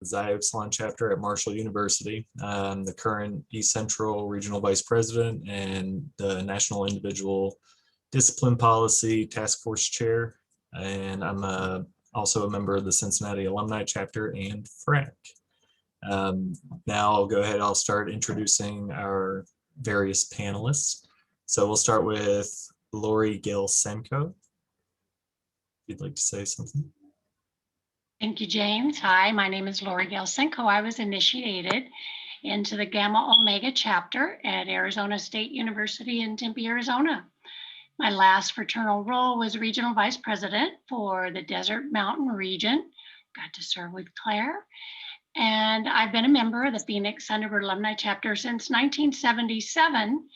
Xi Upsilon chapter at Marshall University. I'm the current East Central Regional Vice President and the National Individual Discipline Policy Task Force Chair. And I'm also a member of the Cincinnati Alumni Chapter and FRAC. Now I'll go ahead, I'll start introducing our various panelists. So we'll start with Lori Gelsenko. If you'd like to say something. Thank you, James. Hi, my name is Lori Gelsenko. I was initiated into the Gamma Omega chapter at Arizona State University in Tempe, Arizona. My last fraternal role was regional vice president for the Desert Mountain region. Got to serve with Claire. And I've been a member of the Phoenix Thunderbird Alumni Chapter since 1977.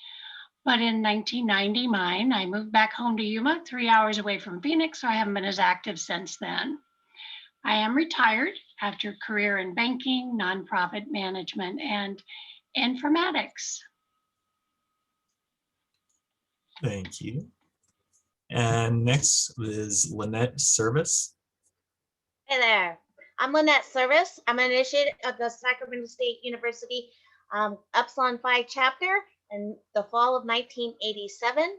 But in 1990, I moved back home to Yuma, 3 hours away from Phoenix, so I haven't been as active since then. I am retired after a career in banking, nonprofit management, and informatics. Thank you. And next is Lynette Service. Hey there, I'm Lynette Service. I'm an initiate of the Sacramento State University Upsilon Phi chapter in the fall of 1987.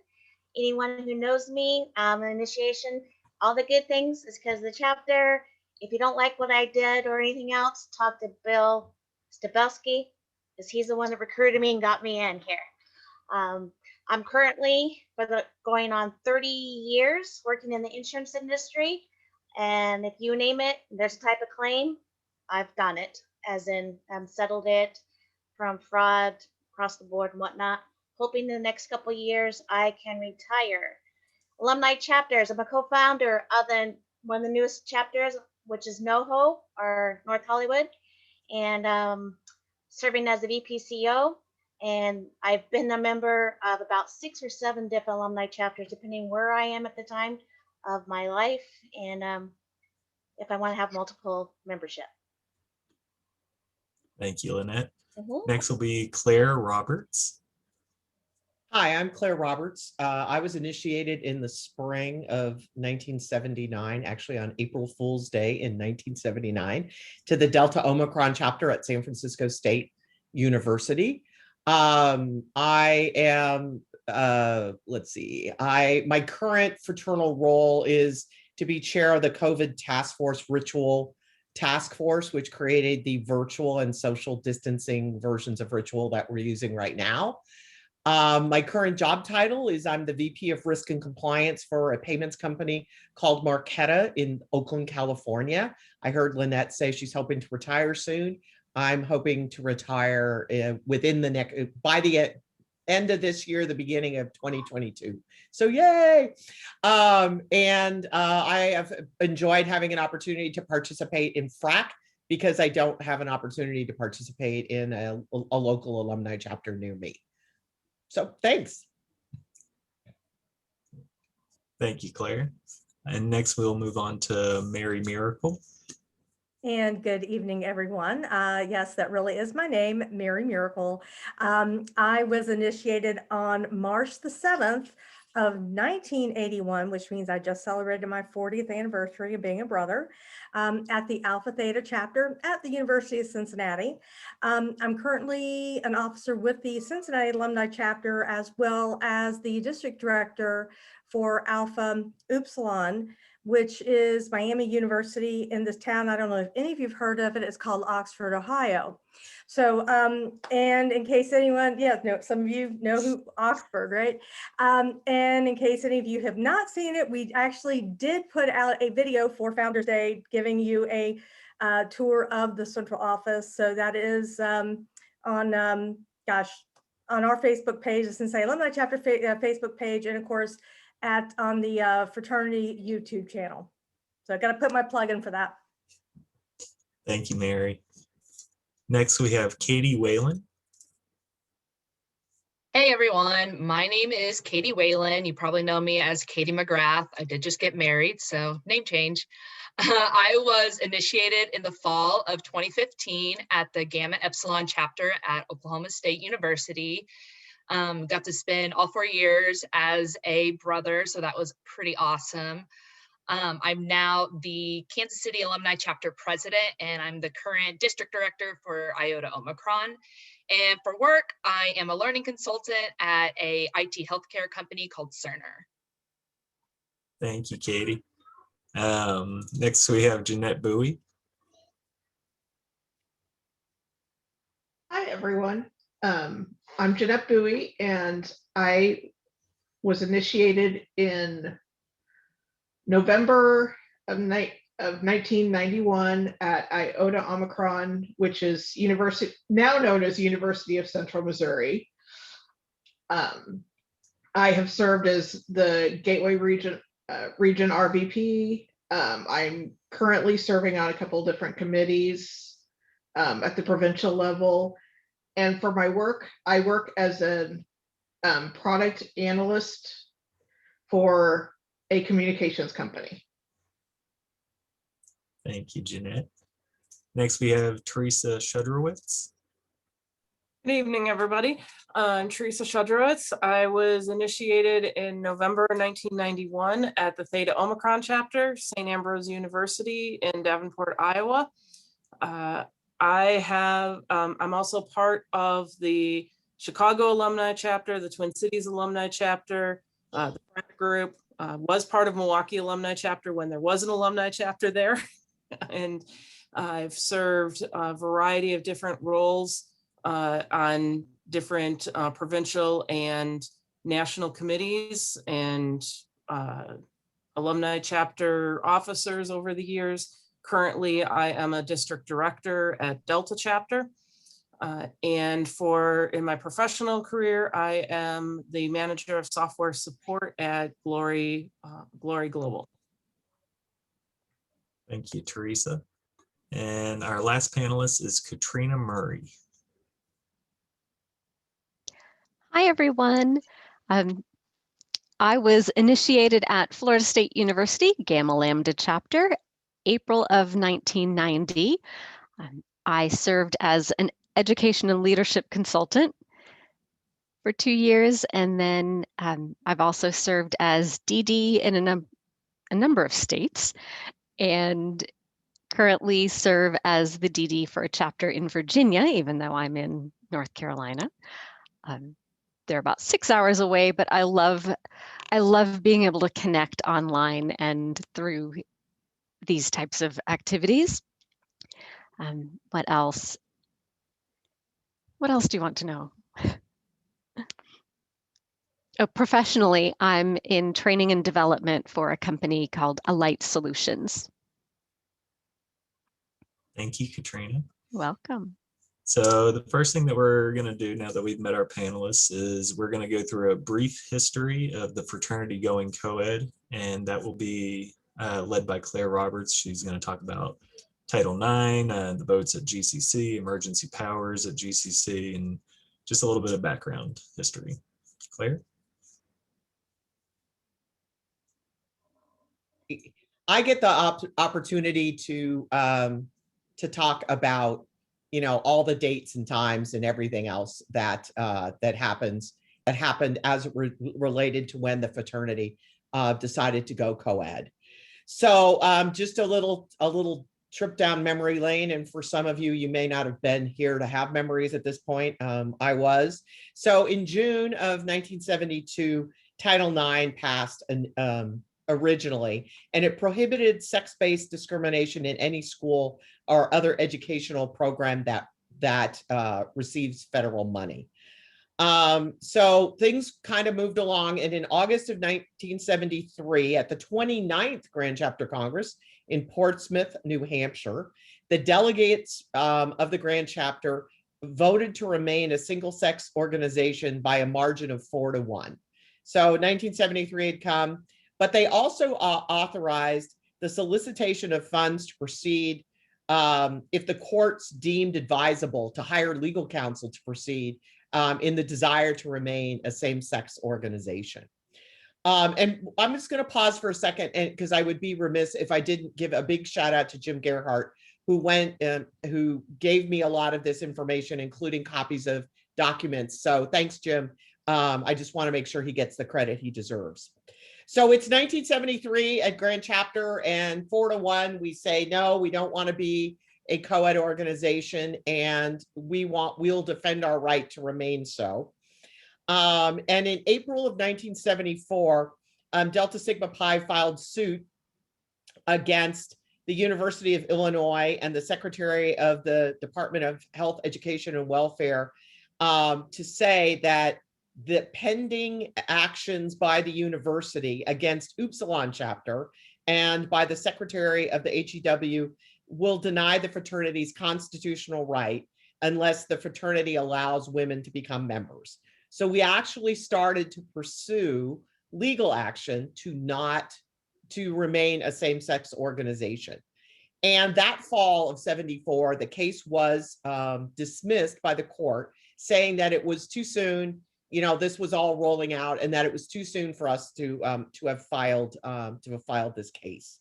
Anyone who knows me, an initiation, all the good things is because of the chapter. If you don't like what I did or anything else, talk to Bill Stabelski, because he's the one that recruited me and got me in here. I'm currently going on 30 years working in the insurance industry. And if you name it, there's a type of claim, I've done it, as in settled it from fraud across the board and whatnot. Hoping in the next couple of years I can retire. Alumni chapters, I'm a co-founder of one of the newest chapters, which is NoHo, or North Hollywood, and serving as the VPCO. And I've been a member of about 6 or 7 different alumni chapters, depending where I am at the time of my life, and if I want to have multiple membership. Thank you, Lynette. Next will be Claire Roberts. Hi, I'm Claire Roberts. I was initiated in the spring of 1979, actually on April Fool's Day in 1979, to the Delta Omicron chapter at San Francisco State University. I am, my current fraternal role is to be chair of the COVID task force ritual task force, which created the virtual and social distancing versions of ritual that we're using right now. My current job title is I'm the VP of Risk and Compliance for a payments company called Marqeta in Oakland, California. I heard Lynette say she's hoping to retire soon. I'm hoping to retire by the end of this year, the beginning of 2022. So yay! I have enjoyed having an opportunity to participate in FRAC because I don't have an opportunity to participate in a local alumni chapter near me. So thanks. Thank you, Claire. And next we'll move on to Mary Miracle. And good evening, everyone. Yes, that really is my name, Mary Miracle. I was initiated on March the 7th of 1981, which means I just celebrated my 40th anniversary of being a brother, at the Alpha Theta chapter at the University of Cincinnati. I'm currently an officer with the Cincinnati Alumni chapter, as well as the district director for Alpha Upsilon, which is Miami University in this town. I don't know if any of you've heard of it. It's called Oxford, Ohio. So, and in case anyone, some of you know who Oxford, right? And in case any of you have not seen it, we actually did put out a video for Founders Day giving you a tour of the central office. So that is on our Facebook page, the Cincinnati Alumni Chapter Facebook page, and of course, on the Fraternity YouTube channel. So I got to put my plug in for that. Thank you, Mary. Next, we have Katie Whalen. Hey, everyone. My name is Katie Whalen. You probably know me as Katie McGrath. I did just get married, so name change. I was initiated in the fall of 2015 at the Gamma Epsilon chapter at Oklahoma State University. Got to spend all 4 years as a brother, so that was pretty awesome. I'm now the Kansas City Alumni Chapter President, and I'm the current District Director for Iota Omicron. And for work, I am a learning consultant at a IT healthcare company called Cerner. Thank you, Katie. Next, we have Jeanette Bowie. Hi, everyone. I'm Jeanette Bowie, and I was initiated in November of 1991 at Iota Omicron, which is now known as University of Central Missouri. I have served as the Gateway Region RVP. I'm currently serving on a couple different committees at the provincial level. And for my work, I work as a product analyst for a communications company. Thank you, Jeanette. Next, we have Teresa Shudrowitz. Good evening, everybody. I'm Teresa Shudrowitz. I was initiated in November 1991 at the Theta Omicron chapter, St. Ambrose University in Davenport, Iowa. I'm also part of the Chicago alumni chapter, the Twin Cities alumni chapter, the Pratt group, was part of Milwaukee alumni chapter when there was an alumni chapter there. And I've served a variety of different roles on different provincial and national committees and alumni chapter officers over the years. Currently, I am a district director at Delta chapter. And in my professional career, I am the manager of software support at Glory Global. Thank you, Teresa. And our last panelist is Katrina Murray. Hi, everyone. I was initiated at Florida State University, Gamma Lambda chapter, April of 1990. I served as an education and leadership consultant for 2 years, and then I've also served as DD in a number of states, and currently serve as the DD for a chapter in Virginia, even though I'm in North Carolina. They're about 6 hours away, but I love being able to connect online and through these types of activities. What else? What else do you want to know? Oh, professionally, I'm in training and development for a company called Alight Solutions. Thank you, Katrina. Welcome. So the first thing that we're going to do now that we've met our panelists is we're going to go through a brief history of the fraternity going co-ed, and that will be led by Claire Roberts. She's going to talk about Title IX, the votes at GCC, emergency powers at GCC, and just a little bit of background history. Claire? I get the opportunity to talk about, all the dates and times and everything else that happened as related to when the fraternity decided to go co-ed. So just a little trip down memory lane, and for some of you, you may not have been here to have memories at this point. I was. So in June of 1972, Title IX passed originally, and it prohibited sex-based discrimination in any school or other educational program that receives federal money. So things kind of moved along, and in August of 1973, at the 29th Grand Chapter Congress in Portsmouth, New Hampshire, the delegates of the Grand Chapter voted to remain a single-sex organization by a margin of 4-1. So 1973 had come, but they also authorized the solicitation of funds to proceed if the courts deemed advisable to hire legal counsel to proceed in the desire to remain a same-sex organization. And I'm just going to pause for a second, because I would be remiss if I didn't give a big shout out to Jim Gerhardt, who gave me a lot of this information, including copies of documents. So thanks, Jim. I just want to make sure he gets the credit he deserves. So it's 1973 at Grand Chapter, and 4-1, we say, no, we don't want to be a co-ed organization, and we'll defend our right to remain so. And in April of 1974, Delta Sigma Pi filed suit against the University of Illinois and the Secretary of the Department of Health, Education, and Welfare to say that the pending actions by the university against Upsilon chapter and by the Secretary of the HEW will deny the fraternity's constitutional right unless the fraternity allows women to become members. So we actually started to pursue legal action to remain a same-sex organization. And that fall of 74, the case was dismissed by the court, saying that it was too soon, this was all rolling out, and that it was too soon for us to have filed this case.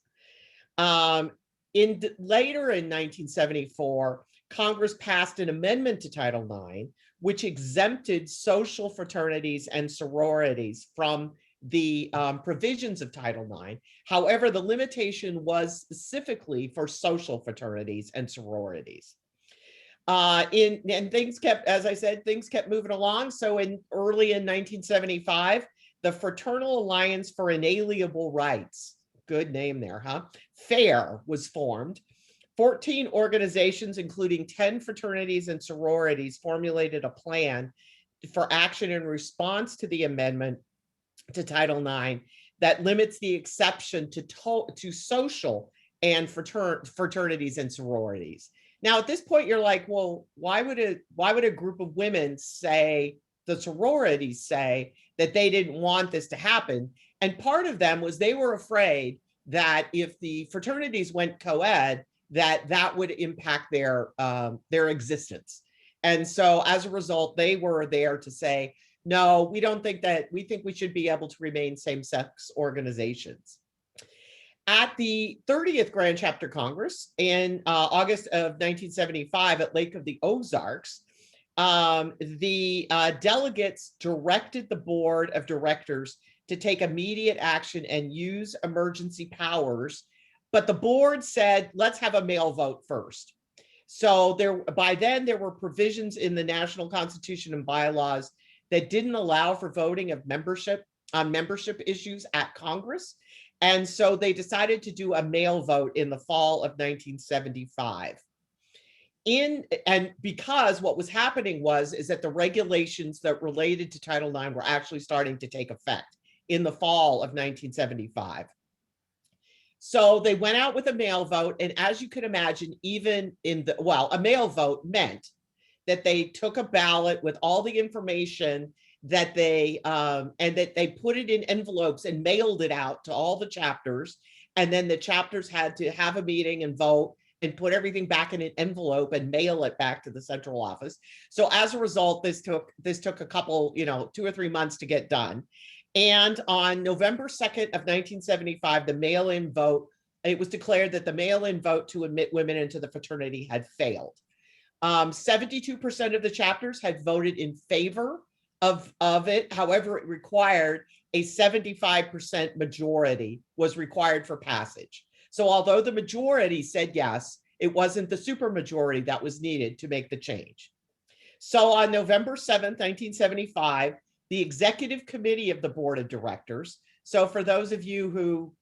Later in 1974, Congress passed an amendment to Title IX, which exempted social fraternities and sororities from the provisions of Title IX. However, the limitation was specifically for social fraternities and sororities. And things kept, as I said, things kept moving along. So early in 1975, the Fraternal Alliance for Inalienable Rights, good name there, huh? FAIR was formed. 14 organizations, including 10 fraternities and sororities, formulated a plan for action in response to the amendment to Title IX that limits the exception to social and fraternities and sororities. Now, at this point, you're like, well, why would a group of women say, the sororities say, that they didn't want this to happen? And part of them was they were afraid that if the fraternities went co-ed, that would impact their existence. And so as a result, they were there to say, no, we don't think that, we think we should be able to remain same-sex organizations. At the 30th Grand Chapter Congress in August of 1975 at Lake of the Ozarks, the delegates directed the board of directors to take immediate action and use emergency powers, but the board said, let's have a male vote first. So by then there were provisions in the National Constitution and bylaws that didn't allow for voting of membership on membership issues at Congress. And so they decided to do a male vote in the fall of 1975. And because what was happening is that the regulations that related to Title IX were actually starting to take effect in the fall of 1975. So they went out with a male vote. And as you can imagine, a male vote meant that they took a ballot with all the information that they put it in envelopes and mailed it out to all the chapters. And then the chapters had to have a meeting and vote and put everything back in an envelope and mail it back to the central office. So as a result, this took a couple, 2 or 3 months to get done. And on November 2nd of 1975, the mail-in vote, it was declared that the mail-in vote to admit women into the fraternity had failed. 72% of the chapters had voted in favor of it. However, it required a 75% majority was required for passage. So although the majority said yes, it wasn't the supermajority that was needed to make the change. So on November 7th, 1975, the executive committee of the board of directors. So for those of you who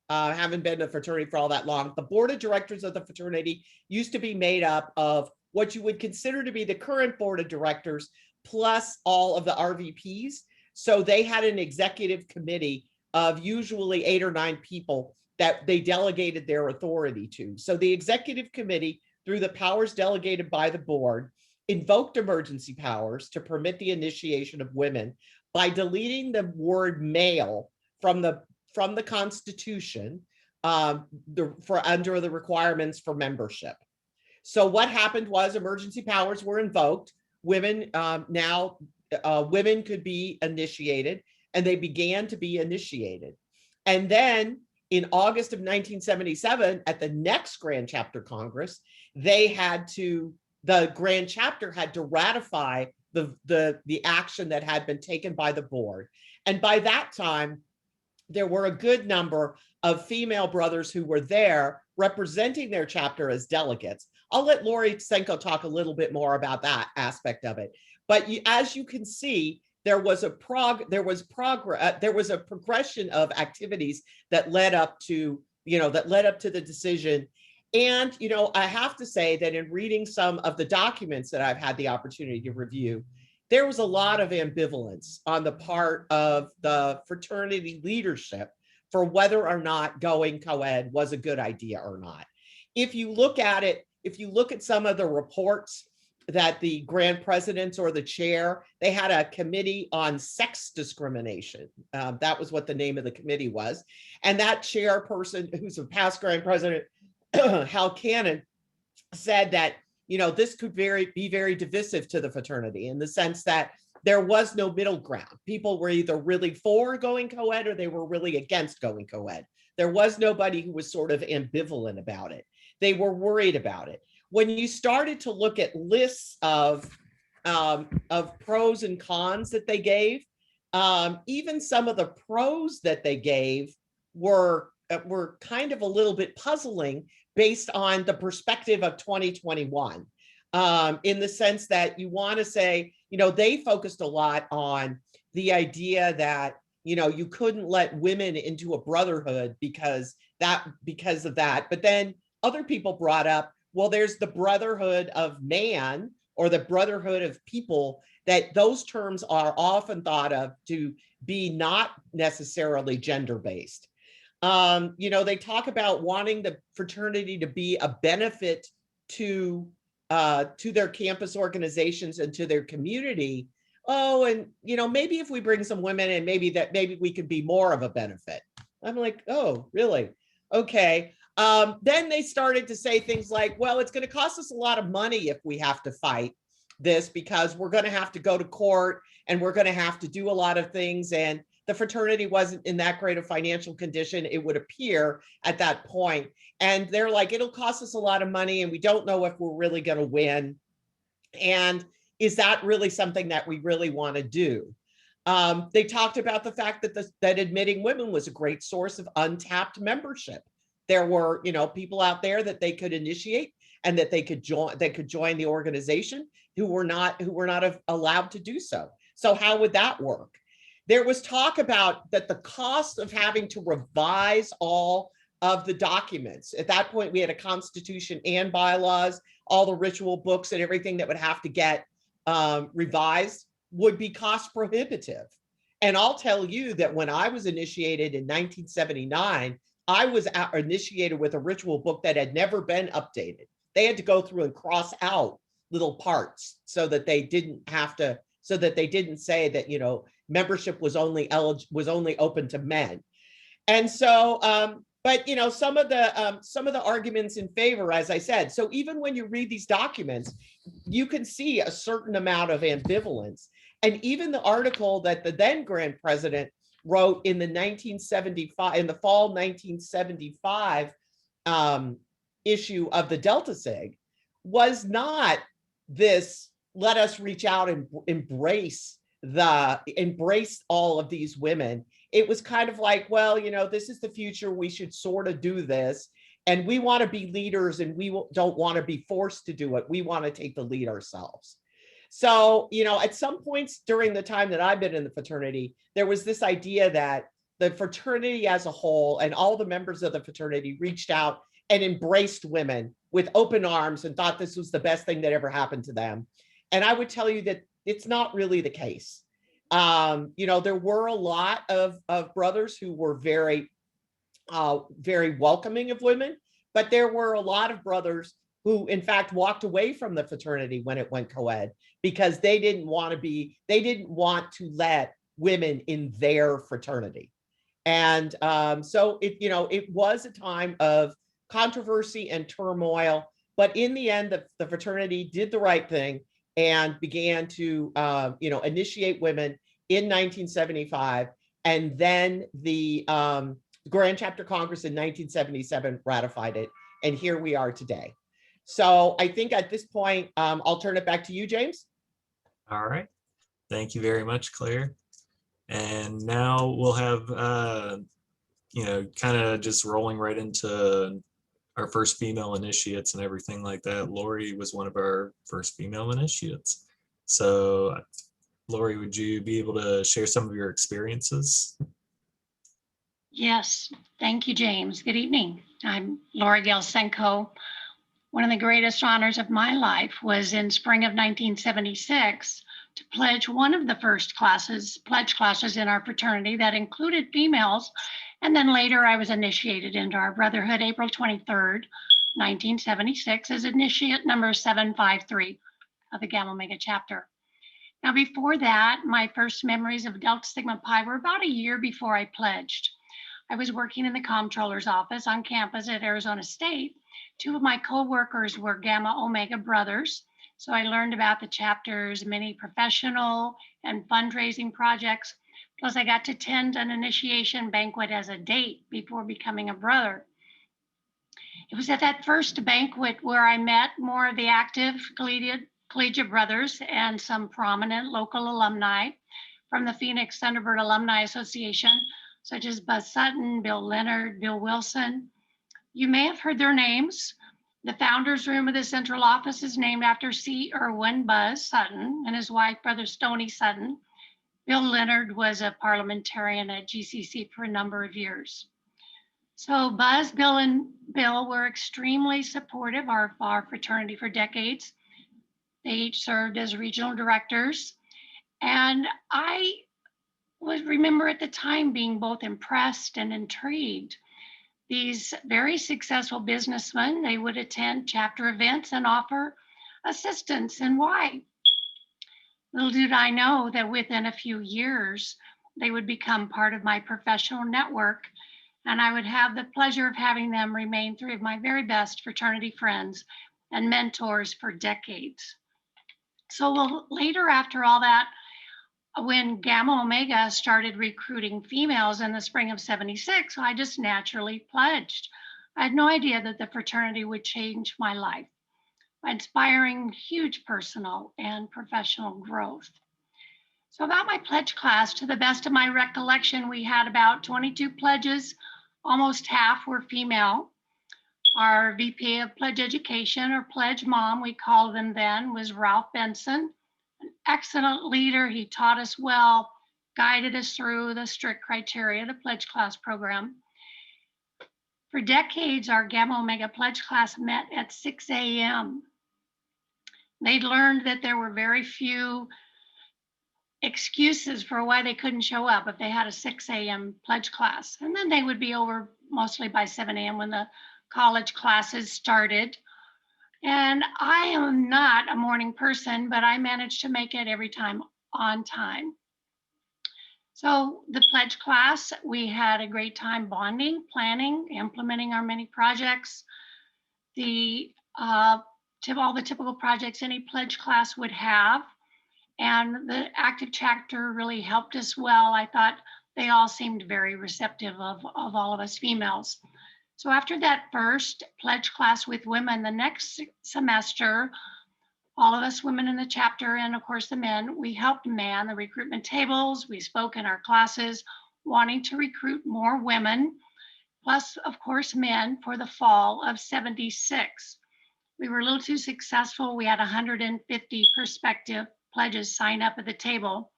haven't been to a fraternity for all that long, the board of directors of the fraternity used to be made up of what you would consider to be the current board of directors plus all of the RVPs. So they had an executive committee of usually 8 or 9 people that they delegated their authority to. So the executive committee, through the powers delegated by the board, invoked emergency powers to permit the initiation of women by deleting the word male from the Constitution under the requirements for membership. So what happened was emergency powers were invoked. Women women could be initiated, and they began to be initiated. And then in August of 1977, at the next Grand Chapter Congress, the Grand Chapter had to ratify the action that had been taken by the board. And by that time, there were a good number of female brothers who were there representing their chapter as delegates. I'll let Lori Senko talk a little bit more about that aspect of it. But as you can see, there was a progression of activities that led up to, the decision. And, I have to say that in reading some of the documents that I've had the opportunity to review, there was a lot of ambivalence on the part of the fraternity leadership for whether or not going co-ed was a good idea or not. If you look at it, if you look at some of the reports that the grand presidents or the chair, they had a committee on sex discrimination. That was what the name of the committee was. And that chairperson, who's a past grand president, Hal Cannon, said that this could be very divisive to the fraternity in the sense that there was no middle ground. People were either really for going co-ed or they were really against going co-ed. There was nobody who was sort of ambivalent about it. They were worried about it. When you started to look at lists of pros and cons that they gave, even some of the pros that they gave were kind of a little bit puzzling based on the perspective of 2021, in the sense that you want to say, they focused a lot on the idea that, you couldn't let women into a brotherhood because of that. But then other people brought up, well, there's the brotherhood of man or the brotherhood of people, that those terms are often thought of to be not necessarily gender-based. They talk about wanting the fraternity to be a benefit to their campus organizations and to their community. Oh, and maybe if we bring some women in, maybe we could be more of a benefit. I'm like, oh, really? Okay. Then they started to say things like, well, it's going to cost us a lot of money if we have to fight this, because we're going to have to go to court and we're going to have to do a lot of things. And the fraternity wasn't in that great of financial condition, it would appear at that point. And they're like, it'll cost us a lot of money and we don't know if we're really going to win. And is that really something that we really want to do? They talked about the fact that admitting women was a great source of untapped membership. There were, people out there that they could initiate and that they could join the organization who were not allowed to do so. So how would that work? There was talk about that the cost of having to revise all of the documents. At that point, we had a constitution and bylaws, all the ritual books and everything that would have to get revised would be cost prohibitive. And I'll tell you that when I was initiated in 1979, I was initiated with a ritual book that had never been updated. They had to go through and cross out little parts so that they didn't say that, membership was only open to men. And so, but some of the arguments in favor, as I said, so even when you read these documents, you can see a certain amount of ambivalence. And even the article that the then grand president wrote in the fall 1975 issue of the Delta Sig was not this, let us reach out and embrace all of these women. It was kind of like, well, this is the future, we should sort of do this. And we want to be leaders and we don't want to be forced to do it. We want to take the lead ourselves. So, at some points during the time that I've been in the fraternity, there was this idea that the fraternity as a whole and all the members of the fraternity reached out and embraced women with open arms and thought this was the best thing that ever happened to them. And I would tell you that it's not really the case. There were a lot of brothers who were very welcoming of women, but there were a lot of brothers who in fact walked away from the fraternity when it went co-ed because they didn't want to let women in their fraternity. And so it was a time of controversy and turmoil, but in the end, the fraternity did the right thing and began to initiate women in 1975, and then the Grand Chapter Congress in 1977 ratified it, and here we are today. So I think at this point, I'll turn it back to you, James. All right. Thank you very much, Claire. And now we'll have kind of just rolling right into our first female initiates and everything like that. Lori was one of our first female initiates. So Lori, would you be able to share some of your experiences? Yes, thank you, James. Good evening. I'm Lori Gelsenko. One of the greatest honors of my life was in spring of 1976 to pledge one of the first pledge classes in our fraternity that included females. And then later I was initiated into our brotherhood April 23rd, 1976 as initiate number 753 of the Gamma Omega chapter. Now before that, my first memories of Delta Sigma Pi were about a year before I pledged. I was working in the comptroller's office on campus at Arizona State. Two of my co-workers were Gamma Omega brothers. So I learned about the chapter's many professional and fundraising projects. Plus I got to attend an initiation banquet as a date before becoming a brother. It was at that first banquet where I met more of the active collegiate brothers and some prominent local alumni from the Phoenix Thunderbird Alumni Association, such as Buzz Sutton, Bill Leonard, Bill Wilson. You may have heard their names. The founder's room of the central office is named after C. Irwin Buzz Sutton and his wife, Brother Stoney Sutton. Bill Leonard was a parliamentarian at GCC for a number of years. So Buzz, Bill, and Bill were extremely supportive of our fraternity for decades. They each served as regional directors. And I remember at the time being both impressed and intrigued. These very successful businessmen, they would attend chapter events and offer assistance. And why? Little did I know that within a few years, they would become part of my professional network, and I would have the pleasure of having them remain three of my very best fraternity friends and mentors for decades. So later after all that, when Gamma Omega started recruiting females in the spring of '76, I just naturally pledged. I had no idea that the fraternity would change my life by inspiring huge personal and professional growth. So about my pledge class, to the best of my recollection, we had about 22 pledges, almost half were female. Our VP of Pledge Education, or Pledge Mom, we called them then, was Ralph Benson. An excellent leader. He taught us well, guided us through the strict criteria of the pledge class program. For decades, our Gamma Omega pledge class met at 6 a.m. They'd learned that there were very few excuses for why they couldn't show up if they had a 6 a.m. pledge class. And then they would be over mostly by 7 a.m. when the college classes started. And I am not a morning person, but I managed to make it every time on time. So the pledge class, we had a great time bonding, planning, implementing our many projects. All the typical projects any pledge class would have. And the active chapter really helped us well. I thought they all seemed very receptive of all of us females. So after that first pledge class with women, the next semester, all of us women in the chapter, and of course the men, we helped man the recruitment tables. We spoke in our classes, wanting to recruit more women, plus of course men, for the fall of '76. We were a little too successful. We had 150 prospective pledges sign up at the table,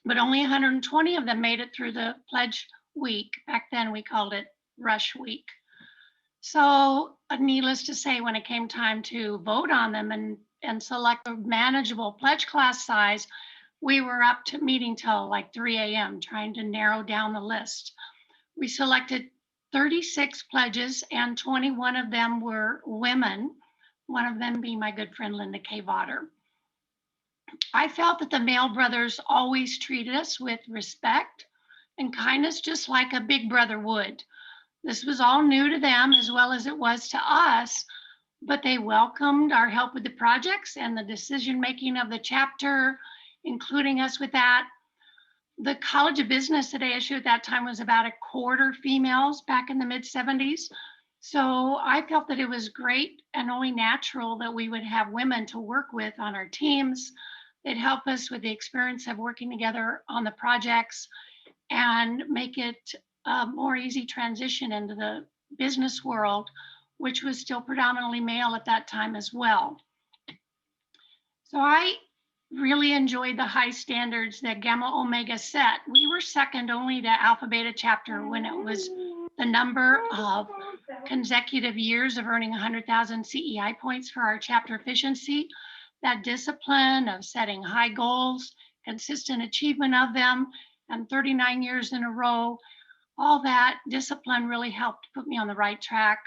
but only 120 of them made it through the pledge week. Back then we called it rush week. So needless to say, when it came time to vote on them and select a manageable pledge class size, we were up to meeting till like 3 a.m. trying to narrow down the list. We selected 36 pledges and 21 of them were women, one of them being my good friend, Linda K. Votter. I felt that the male brothers always treated us with respect and kindness, just like a big brother would. This was all new to them as well as it was to us, but they welcomed our help with the projects and the decision-making of the chapter, including us with that. The College of Business at ASU at that time was about a quarter females back in the mid-'70s. So I felt that it was great and only natural that we would have women to work with on our teams. They'd help us with the experience of working together on the projects and make it a more easy transition into the business world, which was still predominantly male at that time as well. So I really enjoyed the high standards that Gamma Omega set. We were second only to Alpha Beta chapter when it was the number of consecutive years of earning 100,000 CEI points for our chapter efficiency. That discipline of setting high goals, consistent achievement of them, and 39 years in a row, all that discipline really helped put me on the right track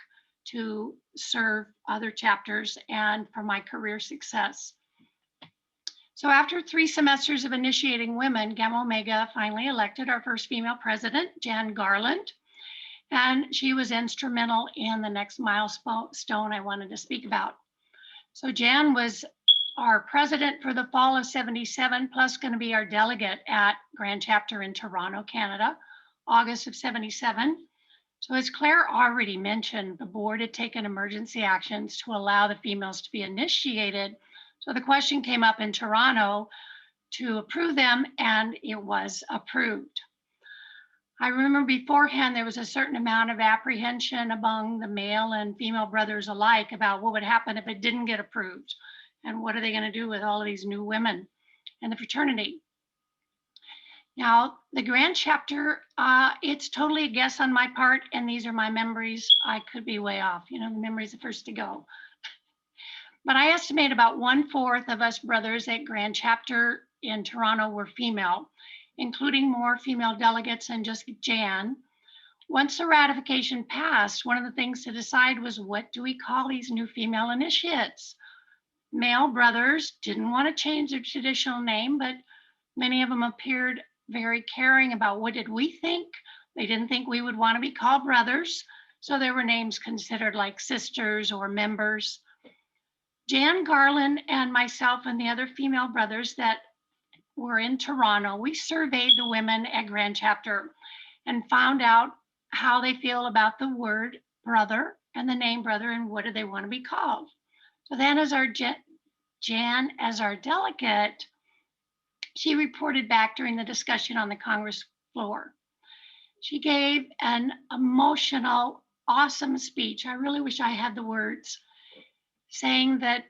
to serve other chapters and for my career success. So after 3 semesters of initiating women, Gamma Omega finally elected our first female president, Jan Garland, and she was instrumental in the next milestone I wanted to speak about. So Jan was our president for the fall of '77, plus going to be our delegate at Grand Chapter in Toronto, Canada, August of '77. So as Claire already mentioned, the board had taken emergency actions to allow the females to be initiated. So the question came up in Toronto to approve them, and it was approved. I remember beforehand, there was a certain amount of apprehension among the male and female brothers alike about what would happen if it didn't get approved. And what are they going to do with all of these new women in the fraternity? Now, the Grand Chapter, it's totally a guess on my part, and these are my memories. I could be way off. You know, the memory's the first to go. But I estimate about 1/4 of us brothers at Grand Chapter in Toronto were female, including more female delegates than just Jan. Once the ratification passed, one of the things to decide was, what do we call these new female initiates? Male brothers didn't want to change their traditional name, but many of them appeared very caring about what did we think. They didn't think we would want to be called brothers, so there were names considered like sisters or members. Jan Garland and myself and the other female brothers that were in Toronto, we surveyed the women at Grand Chapter and found out how they feel about the word brother and the name brother and what do they want to be called. So then as our Jan, as our delegate, she reported back during the discussion on the Congress floor. She gave an emotional, awesome speech. I really wish I had the words, saying that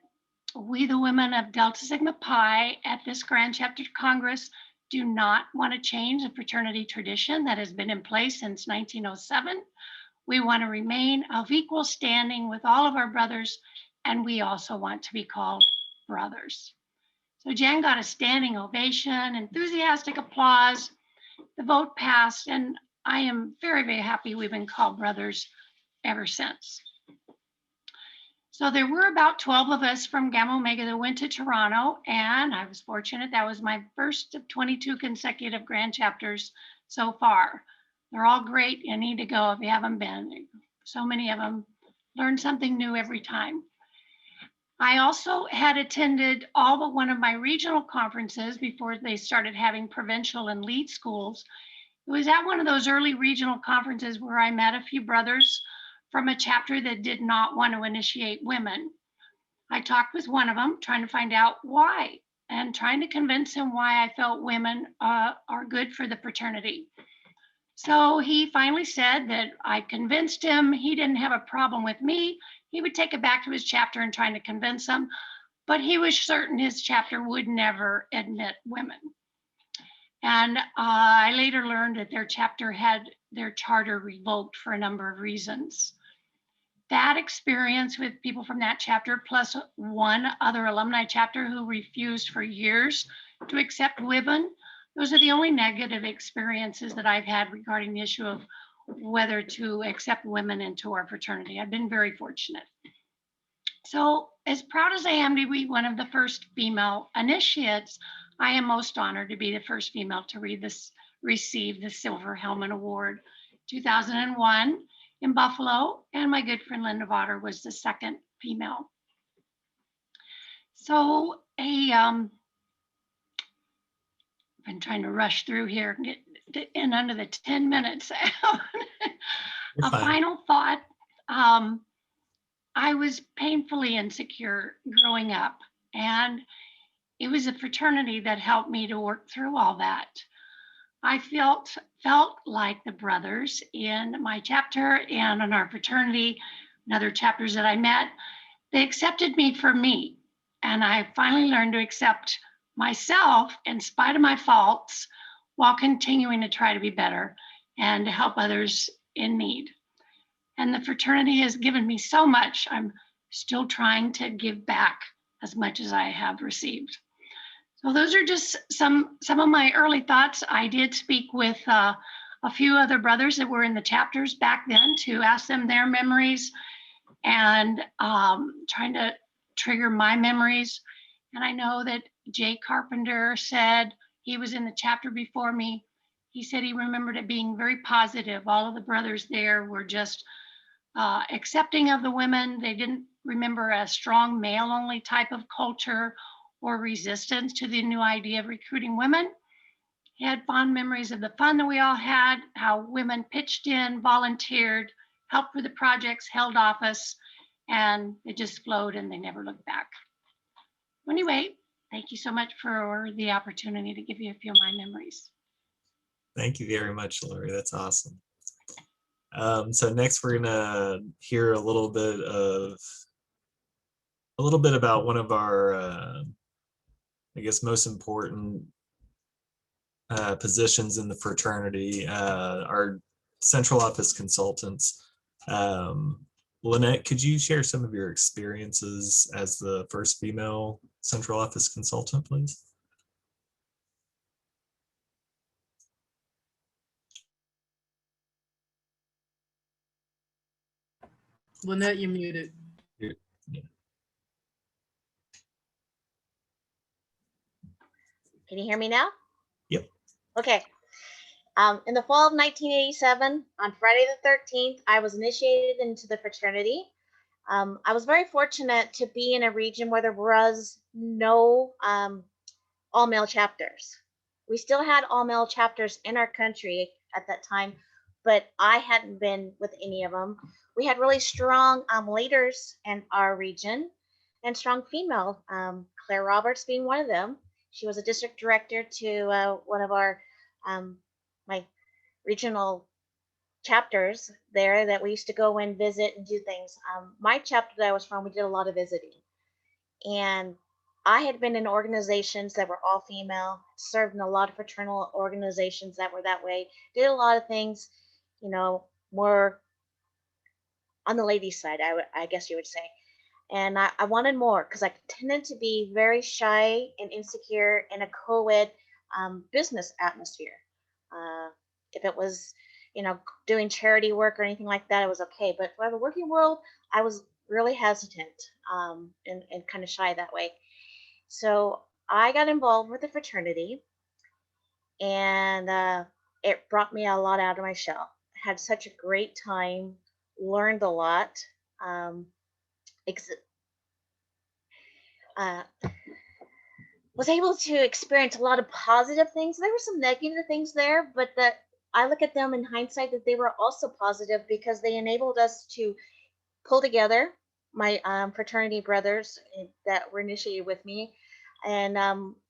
we, the women of Delta Sigma Pi at this Grand Chapter Congress, do not want to change the fraternity tradition that has been in place since 1907. We want to remain of equal standing with all of our brothers, and we also want to be called brothers. So Jan got a standing ovation, enthusiastic applause. The vote passed, and I am very, very happy we've been called brothers ever since. So there were about 12 of us from Gamma Omega that went to Toronto, and I was fortunate. That was my first of 22 consecutive Grand Chapters so far. They're all great and need to go if you haven't been. So many of them learn something new every time. I also had attended all but one of my regional conferences before they started having provincial and lead schools. It was at one of those early regional conferences where I met a few brothers from a chapter that did not want to initiate women. I talked with one of them, trying to find out why, and trying to convince him why I felt women are good for the fraternity. So he finally said that I convinced him. He didn't have a problem with me. He would take it back to his chapter and trying to convince them, but he was certain his chapter would never admit women. And I later learned that their chapter had their charter revoked for a number of reasons. That experience with people from that chapter, plus one other alumni chapter who refused for years to accept women, those are the only negative experiences that I've had regarding the issue of whether to accept women into our fraternity. I've been very fortunate. So as proud as I am to be one of the first female initiates, I am most honored to be the first female to receive the Silver Helmet Award 2001 in Buffalo, and my good friend Linda Votter was the second female. So I've been trying to rush through here and get in under the 10 minutes. A final thought. I was painfully insecure growing up, and it was a fraternity that helped me to work through all that. I felt like the brothers in my chapter and in our fraternity and other chapters that I met, they accepted me for me. And I finally learned to accept myself in spite of my faults while continuing to try to be better and to help others in need. And the fraternity has given me so much. I'm still trying to give back as much as I have received. So those are just some of my early thoughts. I did speak with a few other brothers that were in the chapters back then to ask them their memories and trying to trigger my memories. And I know that Jay Carpenter said, he was in the chapter before me. He said he remembered it being very positive. All of the brothers there were just accepting of the women. They didn't remember a strong male-only type of culture or resistance to the new idea of recruiting women. He had fond memories of the fun that we all had, how women pitched in, volunteered, helped with the projects, held office, and it just flowed and they never looked back. Anyway, thank you so much for the opportunity to give you a few of my memories. Thank you very much, Lori. That's awesome. So next we're gonna hear a little bit about one of our, I guess, most important positions in the fraternity, our central office consultants. Lynette, could you share some of your experiences as the first female central office consultant, please? Lynette, you're muted. Yeah. Can you hear me now? Yep. Okay. In the fall of 1987, on Friday the 13th, I was initiated into the fraternity. I was very fortunate to be in a region where there was no all-male chapters. We still had all-male chapters in our country at that time, but I hadn't been with any of them. We had really strong leaders in our region and strong female, Claire Roberts being one of them. She was a district director to one of our my regional chapters there that we used to go and visit and do things. My chapter that I was from, we did a lot of visiting. And I had been in organizations that were all female, served in a lot of fraternal organizations that were that way, did a lot of things, you know, more on the ladies' side, I guess you would say. And I wanted more because I tended to be very shy and insecure in a co-ed business atmosphere. If it was, you know, doing charity work or anything like that, it was okay. But for the working world, I was really hesitant and kind of shy that way. So I got involved with the fraternity, and it brought me a lot out of my shell. I had such a great time, learned a lot. Was able to experience a lot of positive things. There were some negative things there, but that I look at them in hindsight that they were also positive because they enabled us to pull together my fraternity brothers that were initiated with me, and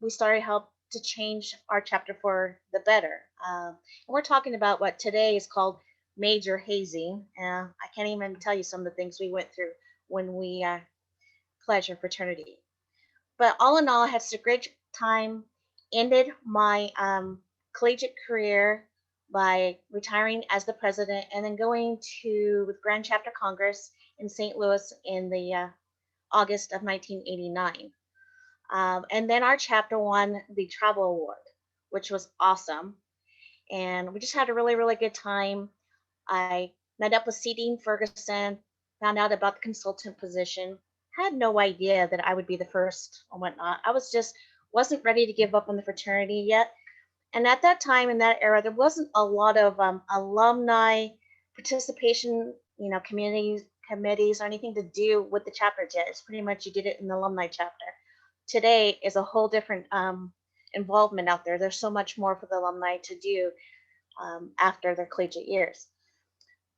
we started help to change our chapter for the better. And we're talking about what today is called major hazing. I can't even tell you some of the things we went through when we pledged our fraternity. But all in all, I had such a great time. Ended my collegiate career by retiring as the president and then going to the Grand Chapter Congress in St. Louis in the August of 1989. And then our chapter won the travel award, which was awesome. And we just had a really, really good time. I met up with C.D. Ferguson, found out about the consultant position, had no idea that I would be the first or whatnot. I wasn't ready to give up on the fraternity yet. And at that time, in that era, there wasn't a lot of alumni participation, you know, committees or anything to do with the chapter yet. It's pretty much you did it in the alumni chapter. Today is a whole different involvement out there. There's so much more for the alumni to do after their collegiate years.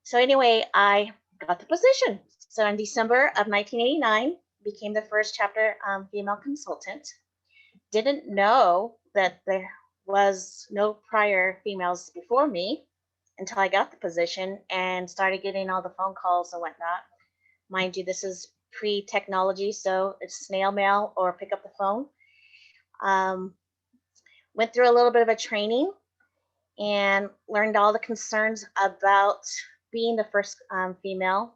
So anyway, I got the position. So in December of 1989, became the first chapter female consultant. Didn't know that there was no prior females before me until I got the position and started getting all the phone calls and whatnot. Mind you, this is pre-technology, so it's snail mail or pick up the phone. Went through a little bit of a training and learned all the concerns about being the first female.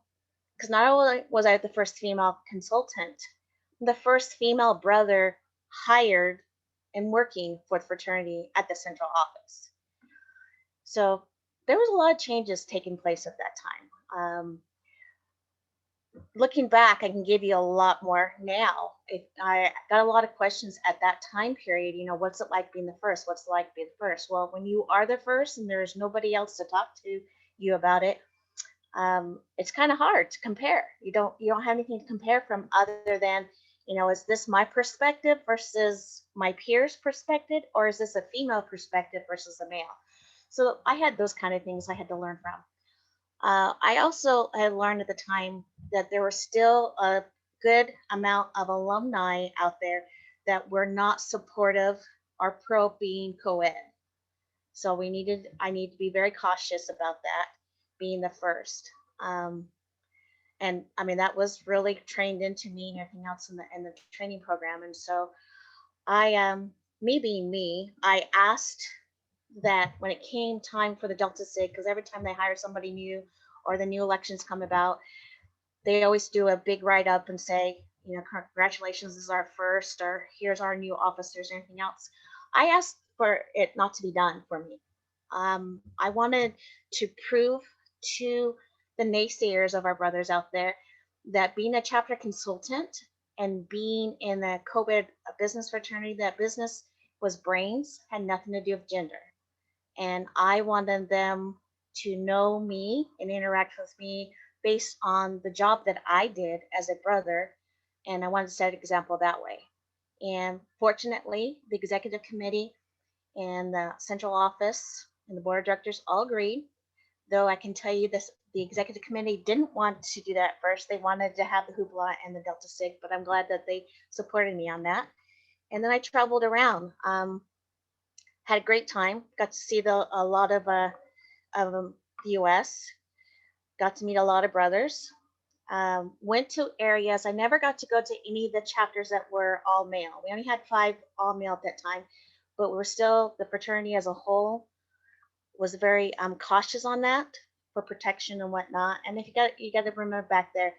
Because not only was I the first female consultant, the first female brother hired and working for the fraternity at the central office. So there was a lot of changes taking place at that time. Looking back, I can give you a lot more now. I got a lot of questions at that time period. You know, what's it like being the first? What's it like being the first? Well, when you are the first and there's nobody else to talk to you about it, it's kind of hard to compare. You don't have anything to compare from other than, you know, is this my perspective versus my peers' perspective, or is this a female perspective versus a male? So I had those kind of things I had to learn from. I also had learned at the time that there was still a good amount of alumni out there that were not supportive or pro being co-ed. So I need to be very cautious about that, being the first. And I mean, that was really trained into me and everything else in the training program. And so me being me, I asked that when it came time for the Delta Sig, because every time they hire somebody new or the new elections come about, they always do a big write up and say, you know, congratulations, this is our first, or here's our new officers, or anything else. I asked for it not to be done for me. I wanted to prove to the naysayers of our brothers out there that being a chapter consultant and being in the coed business fraternity, that business was brains, had nothing to do with gender. And I wanted them to know me and interact with me based on the job that I did as a brother. And I wanted to set an example that way. And fortunately, the executive committee and the central office and the board of directors all agreed. Though I can tell you this, the executive committee didn't want to do that first. They wanted to have the hoopla and the Delta Sig, but I'm glad that they supported me on that. And then I traveled around, had a great time, got to see a lot of the US, got to meet a lot of brothers, went to areas. I never got to go to any of the chapters that were all male. We only had 5 all male at that time, but we're still, the fraternity as a whole was very cautious on that for protection and whatnot. And if you got to remember back there,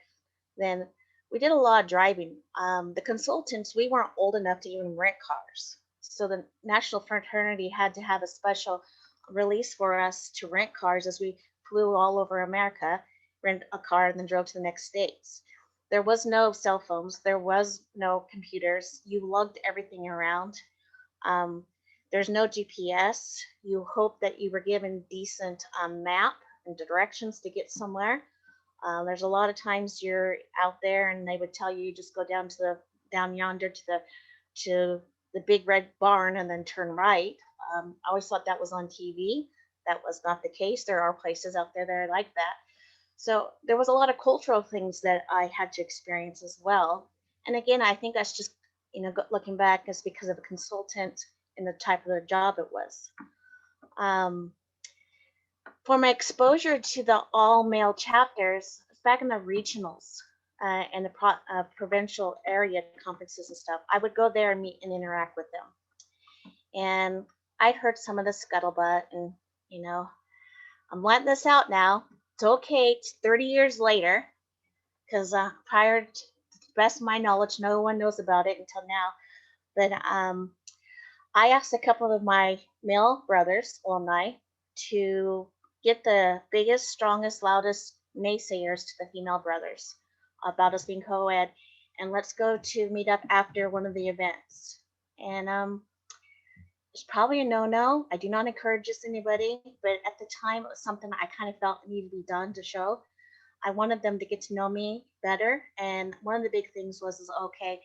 then we did a lot of driving. The consultants, we weren't old enough to even rent cars. So the National Fraternity had to have a special release for us to rent cars as we flew all over America, rent a car, and then drove to the next states. There was no cell phones. There was no computers. You lugged everything around. There's no GPS. You hope that you were given decent map and directions to get somewhere. There's a lot of times you're out there and they would tell you just go down yonder to the big red barn and then turn right. I always thought that was on TV. That was not the case. There are places out there that are like that. So there was a lot of cultural things that I had to experience as well. And again, I think that's just, you know, looking back, is because of a consultant and the type of the job it was. For my exposure to the all-male chapters, back in the regionals and the provincial area conferences and stuff, I would go there and meet and interact with them. And I'd heard some of the scuttlebutt, and, you know, I'm letting this out now. It's okay, it's 30 years later, because prior to the best of my knowledge, no one knows about it until now. But I asked a couple of my male brothers, alumni, to get the biggest, strongest, loudest naysayers to the female brothers about us being co-ed, and let's go to meet up after one of the events. And it's probably a no-no. I do not encourage this to anybody, but at the time it was something I kind of felt needed to be done to show. I wanted them to get to know me better. And one of the big things was okay,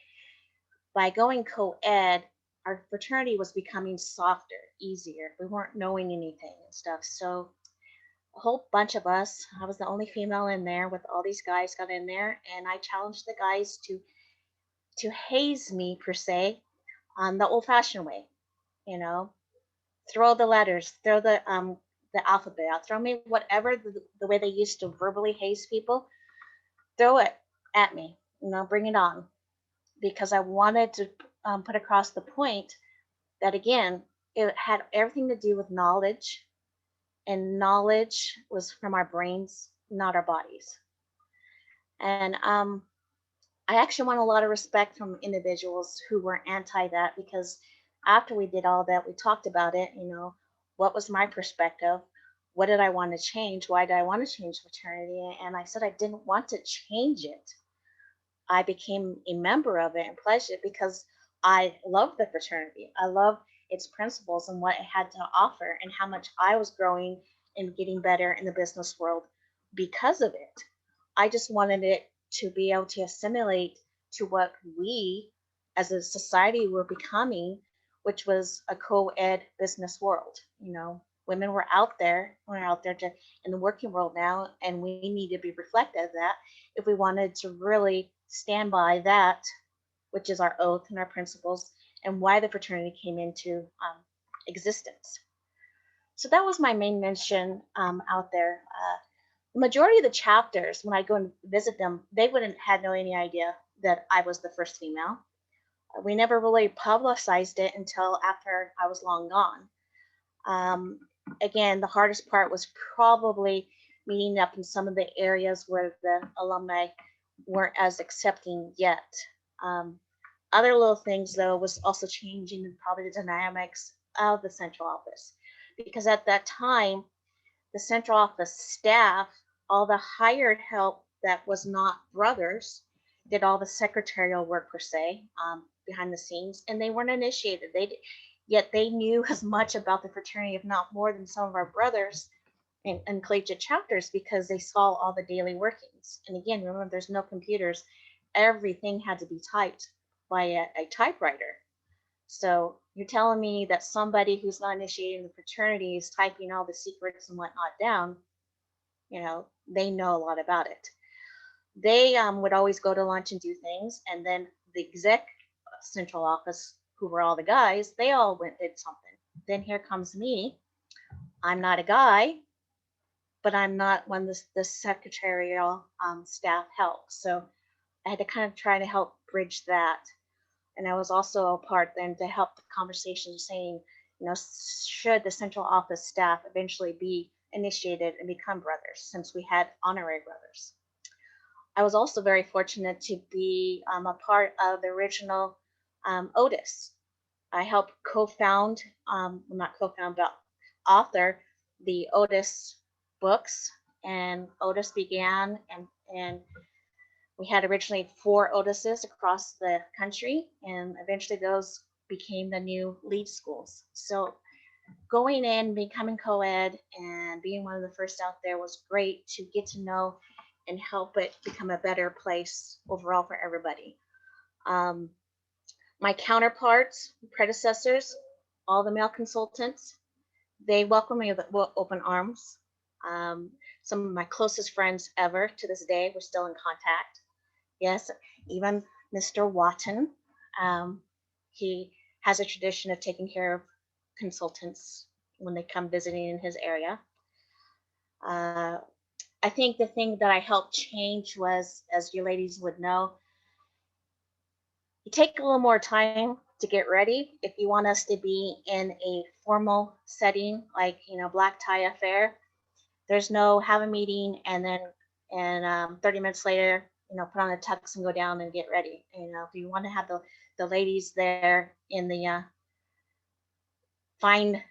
by going co-ed, our fraternity was becoming softer, easier. We weren't knowing anything and stuff. So a whole bunch of us, I was the only female in there with all these guys got in there, and I challenged the guys to haze me, per se, on the old-fashioned way, you know. throw the letters, throw the alphabet out, throw me whatever the way they used to verbally haze people, throw it at me, bring it on, because I wanted to put across the point that, again, it had everything to do with knowledge, and knowledge was from our brains, not our bodies. And I actually want a lot of respect from individuals who were anti that, because after we did all that, we talked about it, what was my perspective? What did I want to change? Why did I want to change fraternity? And I said I didn't want to change it. I became a member of it and pledged it because I love the fraternity. I love its principles and what it had to offer, and how much I was growing and getting better in the business world because of it. I just wanted it to be able to assimilate to what we as a society were becoming, which was a co-ed business world. Women were out there, in the working world now, and we need to be reflective of that if we wanted to really stand by that, which is our oath and our principles, and why the fraternity came into existence. So that was my main mention out there. The majority of the chapters, when I go and visit them, they wouldn't had no any idea that I was the first female. We never really publicized it until after I was long gone. Again, the hardest part was probably meeting up in some of the areas where the alumni weren't as accepting yet. Other little things, though, was also changing probably the dynamics of the central office, because at that time, the central office staff, all the hired help that was not brothers, did all the secretarial work per se, behind the scenes, and they weren't initiated. Yet they knew as much about the fraternity, if not more, than some of our brothers in collegiate chapters, because they saw all the daily workings. And again, remember, there's no computers. Everything had to be typed by a typewriter. So you're telling me that somebody who's not initiated in the fraternity is typing all the secrets and whatnot down, they know a lot about it. They would always go to lunch and do things. And then the exec central office, who were all the guys, they all went and did something. Then here comes me. I'm not a guy, but I'm not when the secretarial staff helped. So I had to kind of try to help bridge that. And I was also a part then to help the conversation, saying, should the central office staff eventually be initiated and become brothers, since we had honorary brothers. I was also very fortunate to be a part of the original Otis. I helped co-found, not co-found, but author the Otis books, and Otis began, and we had originally 4 Otises across the country, and eventually those became the new lead schools. So going in, becoming co-ed, and being one of the first out there was great to get to know and help it become a better place overall for everybody. My counterparts, predecessors, all the male consultants, they welcomed me with open arms. Some of my closest friends ever to this day, we're still in contact. Yes, even Mr. Watton, he has a tradition of taking care of consultants when they come visiting in his area. I think the thing that I helped change was, as you ladies would know, you take a little more time to get ready. If you want us to be in a formal setting, like, black tie affair, there's no have a meeting and then 30 minutes later, put on a tux and go down and get ready. If you want to have the ladies there in the fine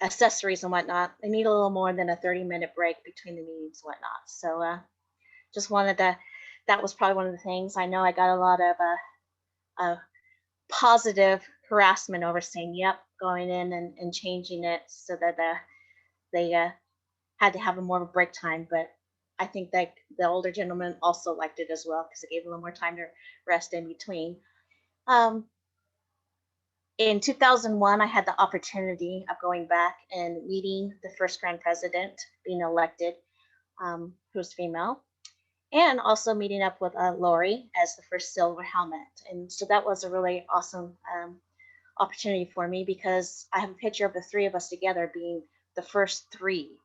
accessories and whatnot, they need a little more than a 30-minute break between the meetings and whatnot. So just wanted to, that was probably one of the things. I know I got a lot of positive harassment over saying, yep, going in and changing it so that they had to have a more of a break time. But I think that the older gentleman also liked it as well, because it gave a little more time to rest in between. In 2001, I had the opportunity of going back and meeting the first grand president being elected, who was female, and also meeting up with Lori as the first silver helmet. And so that was a really awesome opportunity for me because I have a picture of the three of us together being the first three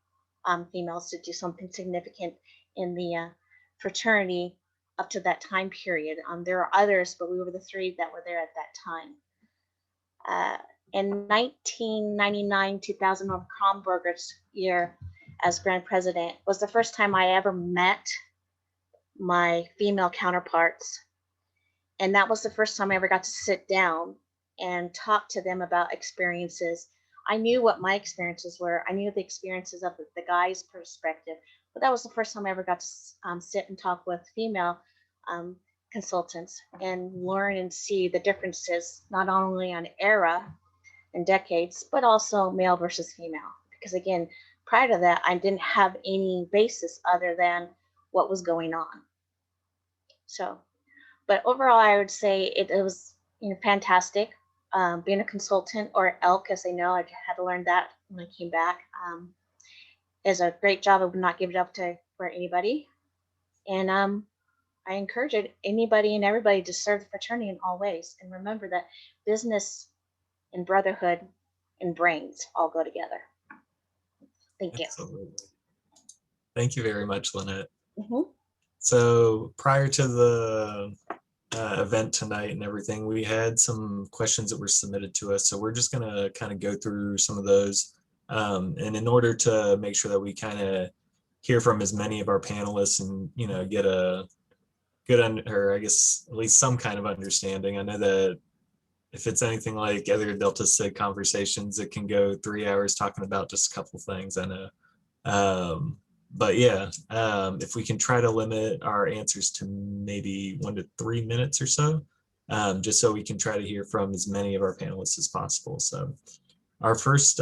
females to do something significant in the fraternity up to that time period. There are others, but we were the three that were there at that time. In 1999, 2000, of Kronberger's year as Grand President was the first time I ever met my female counterparts. And that was the first time I ever got to sit down and talk to them about experiences. I knew what my experiences were. I knew the experiences of the guy's perspective, but that was the first time I ever got to sit and talk with female consultants and learn and see the differences, not only on era and decades, but also male versus female. Because again, prior to that, I didn't have any basis other than what was going on. So, but overall, I would say it was fantastic. Being a consultant, or ELK as they know, I had to learn that when I came back. Is a great job. I would not give it up for anybody. And I encourage anybody and everybody to serve the fraternity in all ways. And remember that business and brotherhood and brains all go together. Thank you. Absolutely. Thank you very much, Lynette. Mhm. So prior to the event tonight and everything, we had some questions that were submitted to us. So we're just going to kind of go through some of those. And in order to make sure that we kind of hear from as many of our panelists and, get a good, or I guess at least some kind of understanding. I know that if it's anything like other Delta Sig conversations, it can go 3 hours talking about just a couple things, I know. But yeah, if we can try to limit our answers to maybe 1 to 3 minutes or so, just so we can try to hear from as many of our panelists as possible. So our first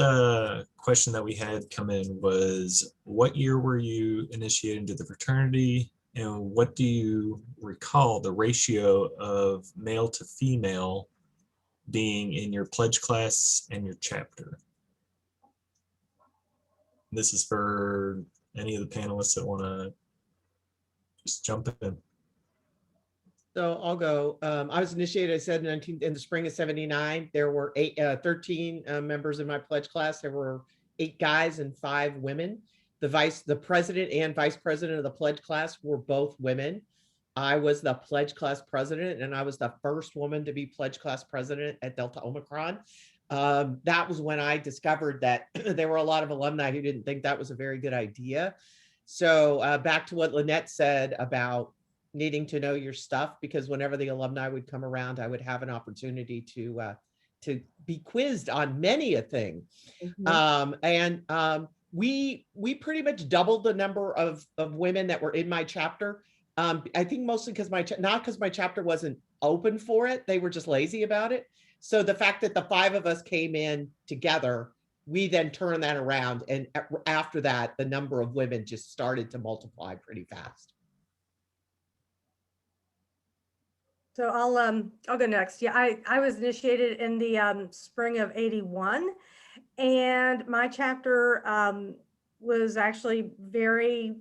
question that we had come in was, what year were you initiated into the fraternity? And what do you recall the ratio of male to female being in your pledge class and your chapter? This is for any of the panelists that want to just jump in. So I'll go. I was initiated, I said, in the spring of '79. There were 13 members in my pledge class. There were 8 guys and 5 women. The president and vice president of the pledge class were both women. I was the pledge class president, and I was the first woman to be pledge class president at Delta Omicron. That was when I discovered that there were a lot of alumni who didn't think that was a very good idea. So back to what Lynette said about needing to know your stuff, because whenever the alumni would come around, I would have an opportunity to be quizzed on many a thing. Mhm. We pretty much doubled the number of women that were in my chapter. I think mostly because not because my chapter wasn't open for it, they were just lazy about it. So the fact that the 5 of us came in together, we then turned that around, and after that, the number of women just started to multiply pretty fast. So I'll go next. Yeah, I was initiated in the spring of '81, and my chapter was actually very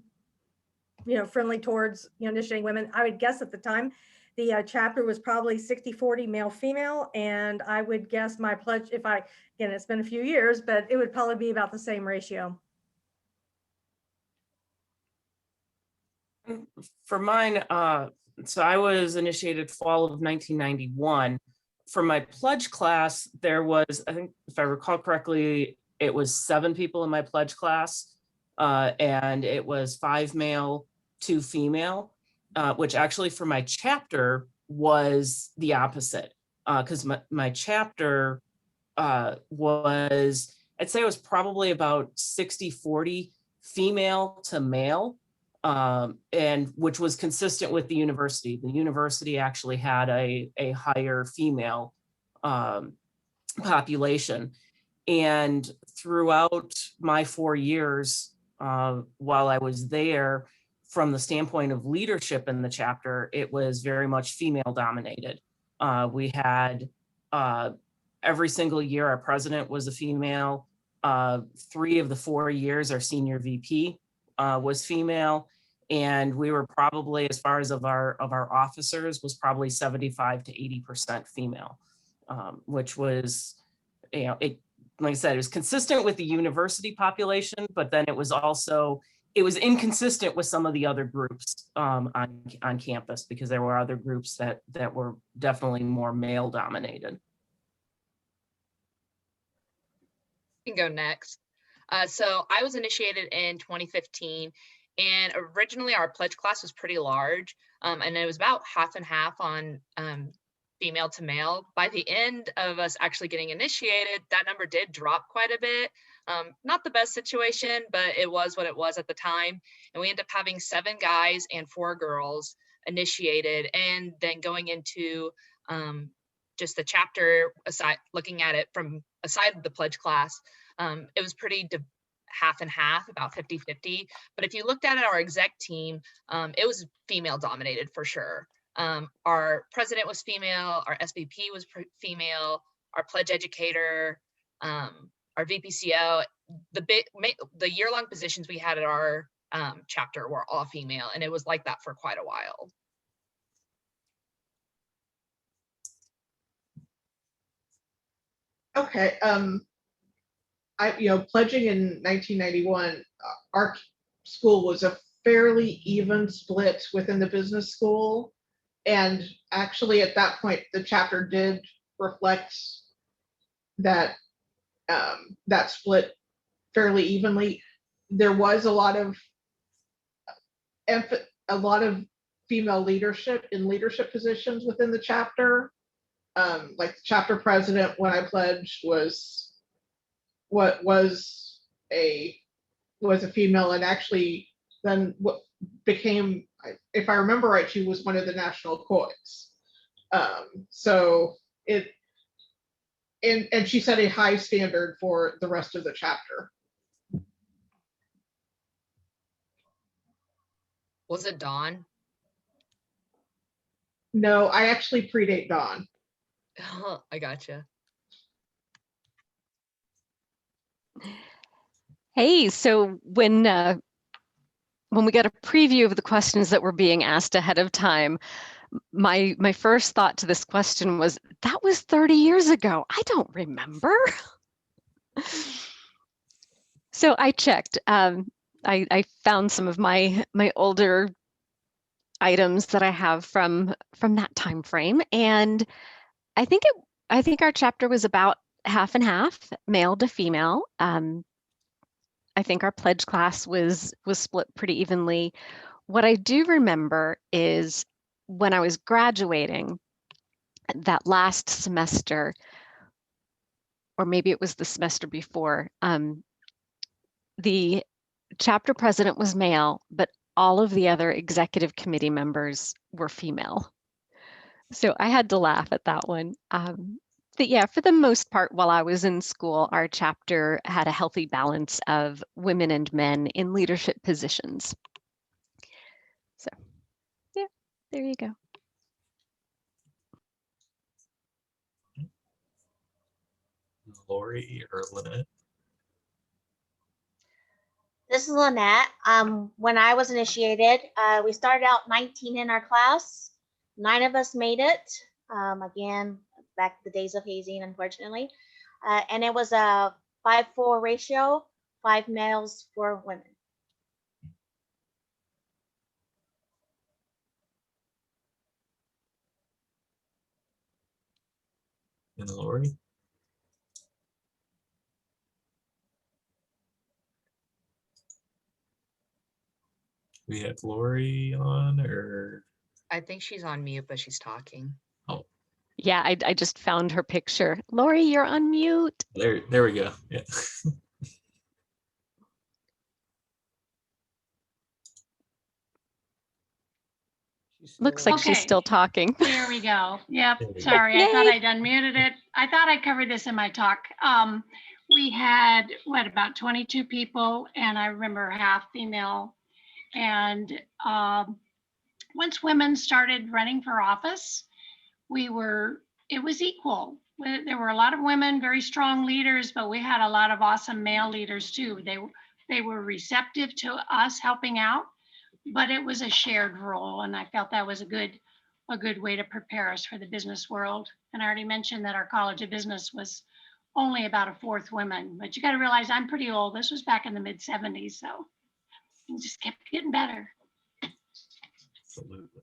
friendly towards initiating women. I would guess at the time the chapter was probably 60-40 male female, and I would guess my pledge, again, it's been a few years, but it would probably be about the same ratio. For mine, so I was initiated fall of 1991. For my pledge class, there was, I think if I recall correctly, it was 7 people in my pledge class, and it was 5 male, 2 female, which actually for my chapter was the opposite, because my chapter was, I'd say it was probably about 60-40 female to male. And which was consistent with the university. The university actually had a higher female population. And throughout my 4 years while I was there, from the standpoint of leadership in the chapter, it was very much female dominated. We had every single year, our president was a female. 3 of the 4 years, our senior VP was female, and we were probably, as far as of our officers, was probably 75 to 80% female. which was, it, like I said, it was consistent with the university population, but then it was also, it was inconsistent with some of the other groups on campus, because there were other groups that were definitely more male dominated. You can go next. So I was initiated in 2015, and originally our pledge class was pretty large, and it was about half and half on female to male. By the end of us actually getting initiated, that number did drop quite a bit. Not the best situation, but it was what it was at the time. And we ended up having 7 guys and 4 girls initiated, and then going into just the chapter aside, looking at it from aside of the pledge class, it was pretty half and half, about 50-50. But if you looked at it, our exec team, it was female dominated for sure. Our president was female, our SVP was female, our pledge educator, our VPCO, the year-long positions we had at our chapter were all female, and it was like that for quite a while. Okay, pledging in 1991, our school was a fairly even split within the business school. And actually at that point, the chapter did reflect that that split fairly evenly. There was a lot of female leadership in leadership positions within the chapter. Like the chapter president, when I pledged, was a female, and actually then what became, if I remember right, she was one of the national coeds. So it, and she set a high standard for the rest of the chapter. Was it Dawn? No, I actually predate Dawn. I gotcha. Hey, so when we got a preview of the questions that were being asked ahead of time, my first thought to this question was, that was 30 years ago. I don't remember. So I checked. I found some of my older items that I have from that time frame, and I think our chapter was about half and half, male to female. I think our pledge class was split pretty evenly. What I do remember is when I was graduating that last semester, or maybe it was the semester before, the chapter president was male, but all of the other executive committee members were female. So I had to laugh at that one. But yeah, for the most part, while I was in school, our chapter had a healthy balance of women and men in leadership positions. So yeah, there you go. Lori or Lynette? This is Lynette. When I was initiated, we started out 19 in our class. 9 of us made it. Again, back to the days of hazing, unfortunately. And it was a 5-4 ratio, 5 males, 4 women. And Lori? We have Lori on, or? I think she's on mute, but she's talking. Oh. Yeah, I just found her picture. Lori, you're on mute. There we go. Yeah. Looks like she's Okay. still talking. There we go. Yep. There we go. Sorry, I thought Yay. I'd unmuted it. I thought I covered this in my talk. We had, about 22 people, and I remember half female. And once women started running for office, it was equal. There were a lot of women, very strong leaders, but we had a lot of awesome male leaders too. They were receptive to us helping out, but it was a shared role, and I felt that was a good a good way to prepare us for the business world. And I already mentioned that our College of Business was only about a fourth women, but you got to realize I'm pretty old. This was back in the mid 70s, so things just kept getting better. Absolutely.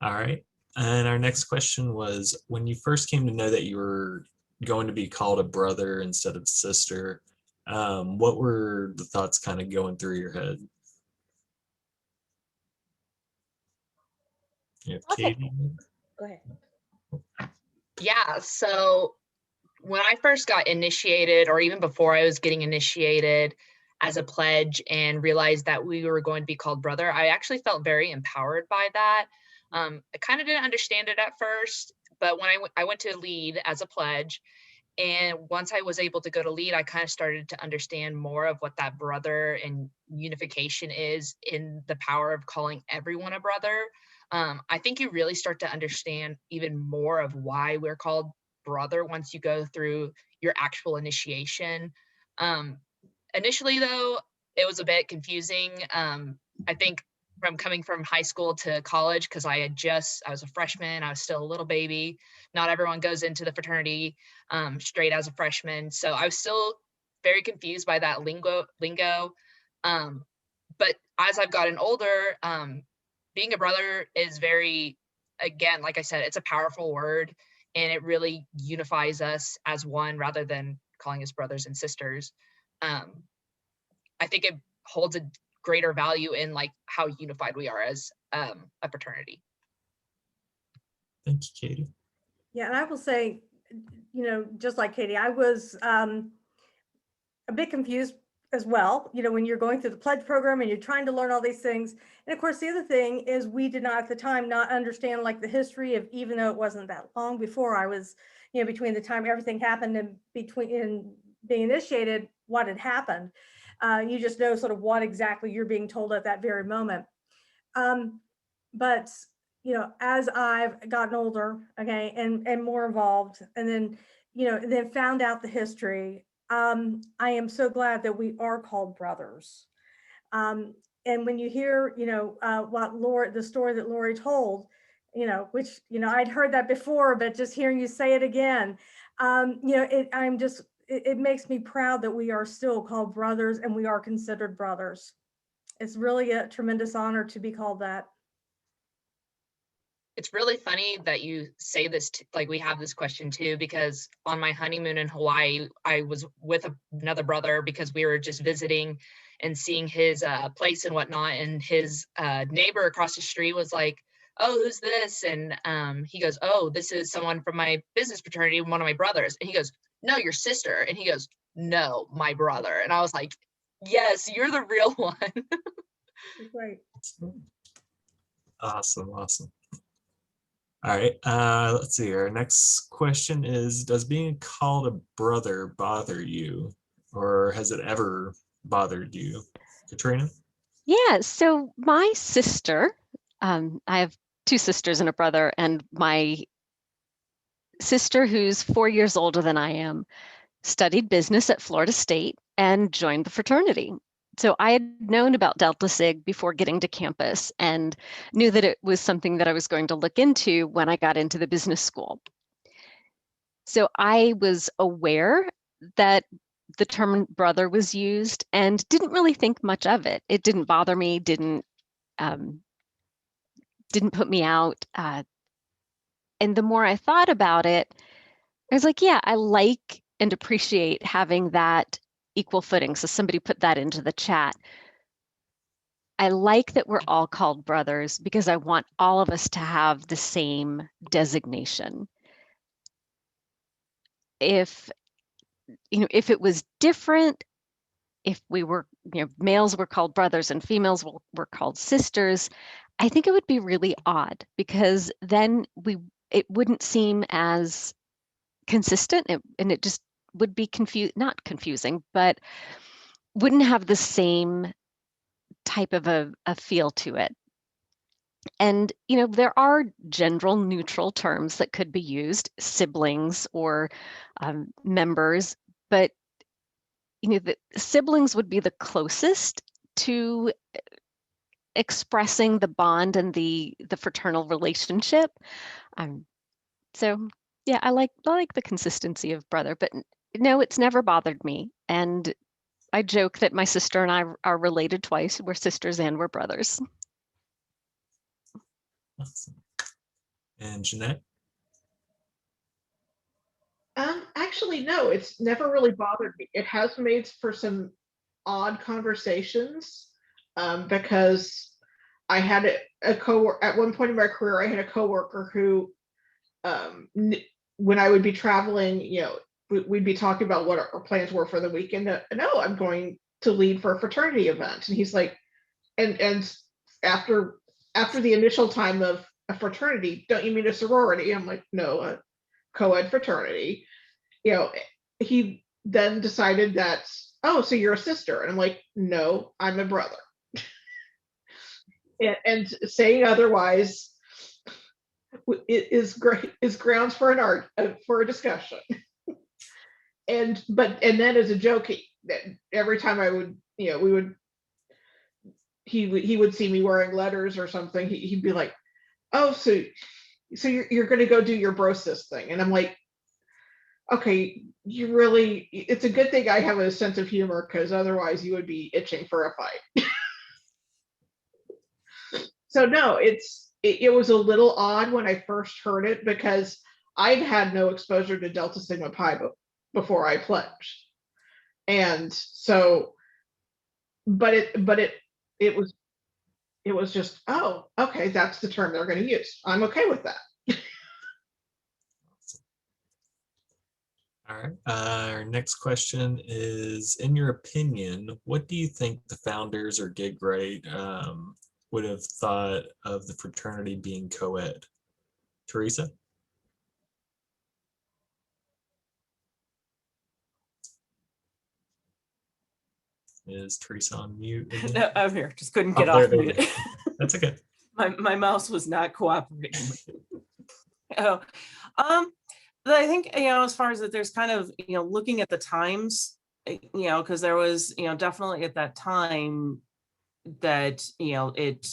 All right. And our next question was, when you first came to know that you were going to be called a brother instead of sister, what were the thoughts kind of going through your head? You have I'll take Katie? Go ahead. Yeah, so when I first got initiated, or even before I was getting initiated as a pledge and realized that we were going to be called brother, I actually felt very empowered by that. I kind of didn't understand it at first, but when I went to lead as a pledge, and once I was able to go to lead, I kind of started to understand more of what that brother and unification is in the power of calling everyone a brother. I think you really start to understand even more of why we're called brother once you go through your actual initiation. Initially, though, it was a bit confusing. I think from coming from high school to college, because I was a freshman, I was still a little baby. Not everyone goes into the fraternity straight as a freshman. So I was still very confused by that lingo. But as I've gotten older, being a brother is very, again, like I said, it's a powerful word, and it really unifies us as one rather than calling us brothers and sisters. I think it holds a greater value in like how unified we are as a fraternity. Thank you, Katie. Yeah, and I will say, just like Katie, I was a bit confused as well, when you're going through the pledge program and you're trying to learn all these things. And of course, the other thing is we did not at the time not understand like the history of, even though it wasn't that long before I was, between the time everything happened and in being initiated, what had happened. You just know sort of what exactly you're being told at that very moment. But as I've gotten older, okay, and more involved, and then found out the history, I am so glad that we are called brothers. And when you hear, what the story that Lori told, which, I'd heard that before, but just hearing you say it again, it makes me proud that we are still called brothers and we are considered brothers. It's really a tremendous honor to be called that. It's really funny that you say this, like we have this question too, because on my honeymoon in Hawaii, I was with another brother because we were just visiting and seeing his place and whatnot. And his neighbor across the street was like, "Oh, who's this?" And he goes, "Oh, this is someone from my business fraternity, one of my brothers." And he goes, "No, your sister." And he goes, "No, my brother." And I was like, "Yes, you're the real one." Right. Awesome. All right, let's see. Our next question is, does being called a brother bother you, or has it ever bothered you? Katrina? Yeah, so my sister, I have two sisters and a brother, and my sister, who's 4 years older than I am, studied business at Florida State and joined the fraternity. So I had known about Delta Sig before getting to campus and knew that it was something that I was going to look into when I got into the business school. So I was aware that the term brother was used and didn't really think much of it. It didn't bother me, didn't put me out. And the more I thought about it, I was like, yeah, I like and appreciate having that equal footing. So somebody put that into the chat. I like that we're all called brothers because I want all of us to have the same designation. If it was different, if we were, males were called brothers and females were called sisters, I think it would be really odd because then it wouldn't seem as consistent and it just would be not confusing, but wouldn't have the same type of a feel to it. And, there are general neutral terms that could be used, siblings or members, but, the siblings would be the closest to expressing the bond and the fraternal relationship. So yeah, I like the consistency of brother, but no, it's never bothered me. And I joke that my sister and I are related twice. We're sisters and we're brothers. Awesome. And Jeanette? Actually, no, it's never really bothered me. It has made for some odd conversations, because I had a coworker at one point in my career. I had a coworker who, when I would be traveling, we'd be talking about what our plans were for the weekend. No, I'm going to lead for a fraternity event, and he's like, and after the initial time of a fraternity, don't you mean a sorority? I'm like, no, a co-ed fraternity. He then decided that, oh, so you're a sister, and I'm like, no, I'm a brother. and saying otherwise is grounds for for a discussion. And then as a joke, every time I would, he would see me wearing letters or something, he'd be like, oh, so you're going to go do your brosis thing. And I'm like, okay, it's a good thing I have a sense of humor, because otherwise you would be itching for a fight. So no, it was a little odd when I first heard it, because I'd had no exposure to Delta Sigma Pi before I pledged. And so, but it was just, oh, okay, that's the term they're going to use. I'm okay with that. All right. Our next question is, in your opinion, what do you think the founders or Gig Right would have thought of the fraternity being co-ed? Teresa? Is Teresa on mute again? No, I'm here. Just couldn't get Oh, off there mute. That's okay. My mouse was not cooperating. Oh, but I think, as far as that, there's kind of, looking at the times, because there was, definitely at that time that, it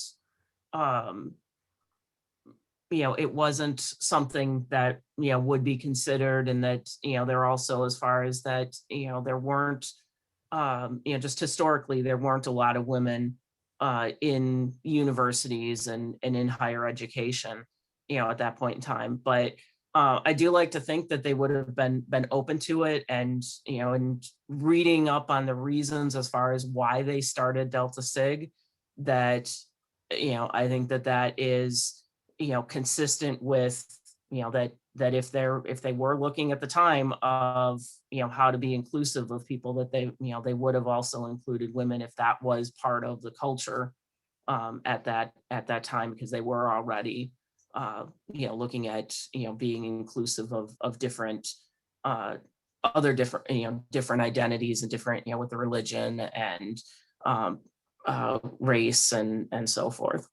wasn't something that, would be considered, and that, there also, as far as that, there weren't, just historically, there weren't a lot of women in universities and in higher education, at that point in time. But I do like to think that they would have been open to it, and and reading up on the reasons as far as why they started Delta Sig, that I think that is consistent with that if they were looking at the time of how to be inclusive of people, that they would have also included women if that was part of the culture at that time, because they were already looking at being inclusive of different other different identities and different with the religion and race and so forth.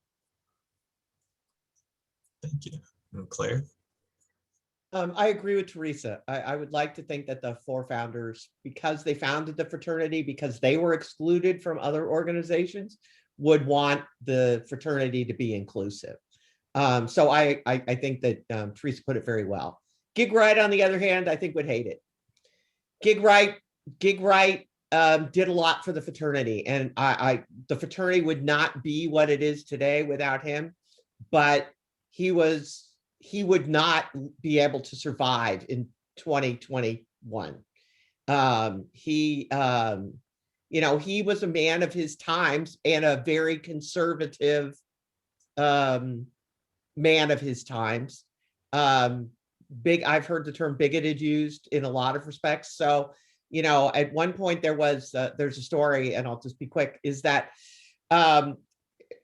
Thank you. And Claire? I agree with Teresa. I would like to think that the four founders, because they founded the fraternity, because they were excluded from other organizations, would want the fraternity to be inclusive. So I think that Teresa put it very well. Gig Right, on the other hand, I think would hate it. Gig Right did a lot for the fraternity, and the fraternity would not be what it is today without him, but he would not be able to survive in 2021. He was a man of his times, and a very conservative man of his times. I've heard the term bigoted used in a lot of respects. So, at one point there's a story, and I'll just be quick, is that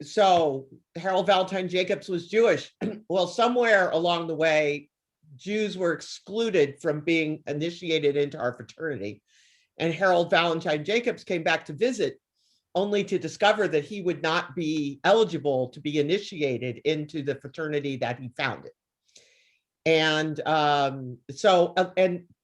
so Harold Valentine Jacobs was Jewish. Well, somewhere along the way, Jews were excluded from being initiated into our fraternity. And Harold Valentine Jacobs came back to visit, only to discover that he would not be eligible to be initiated into the fraternity that he founded. And and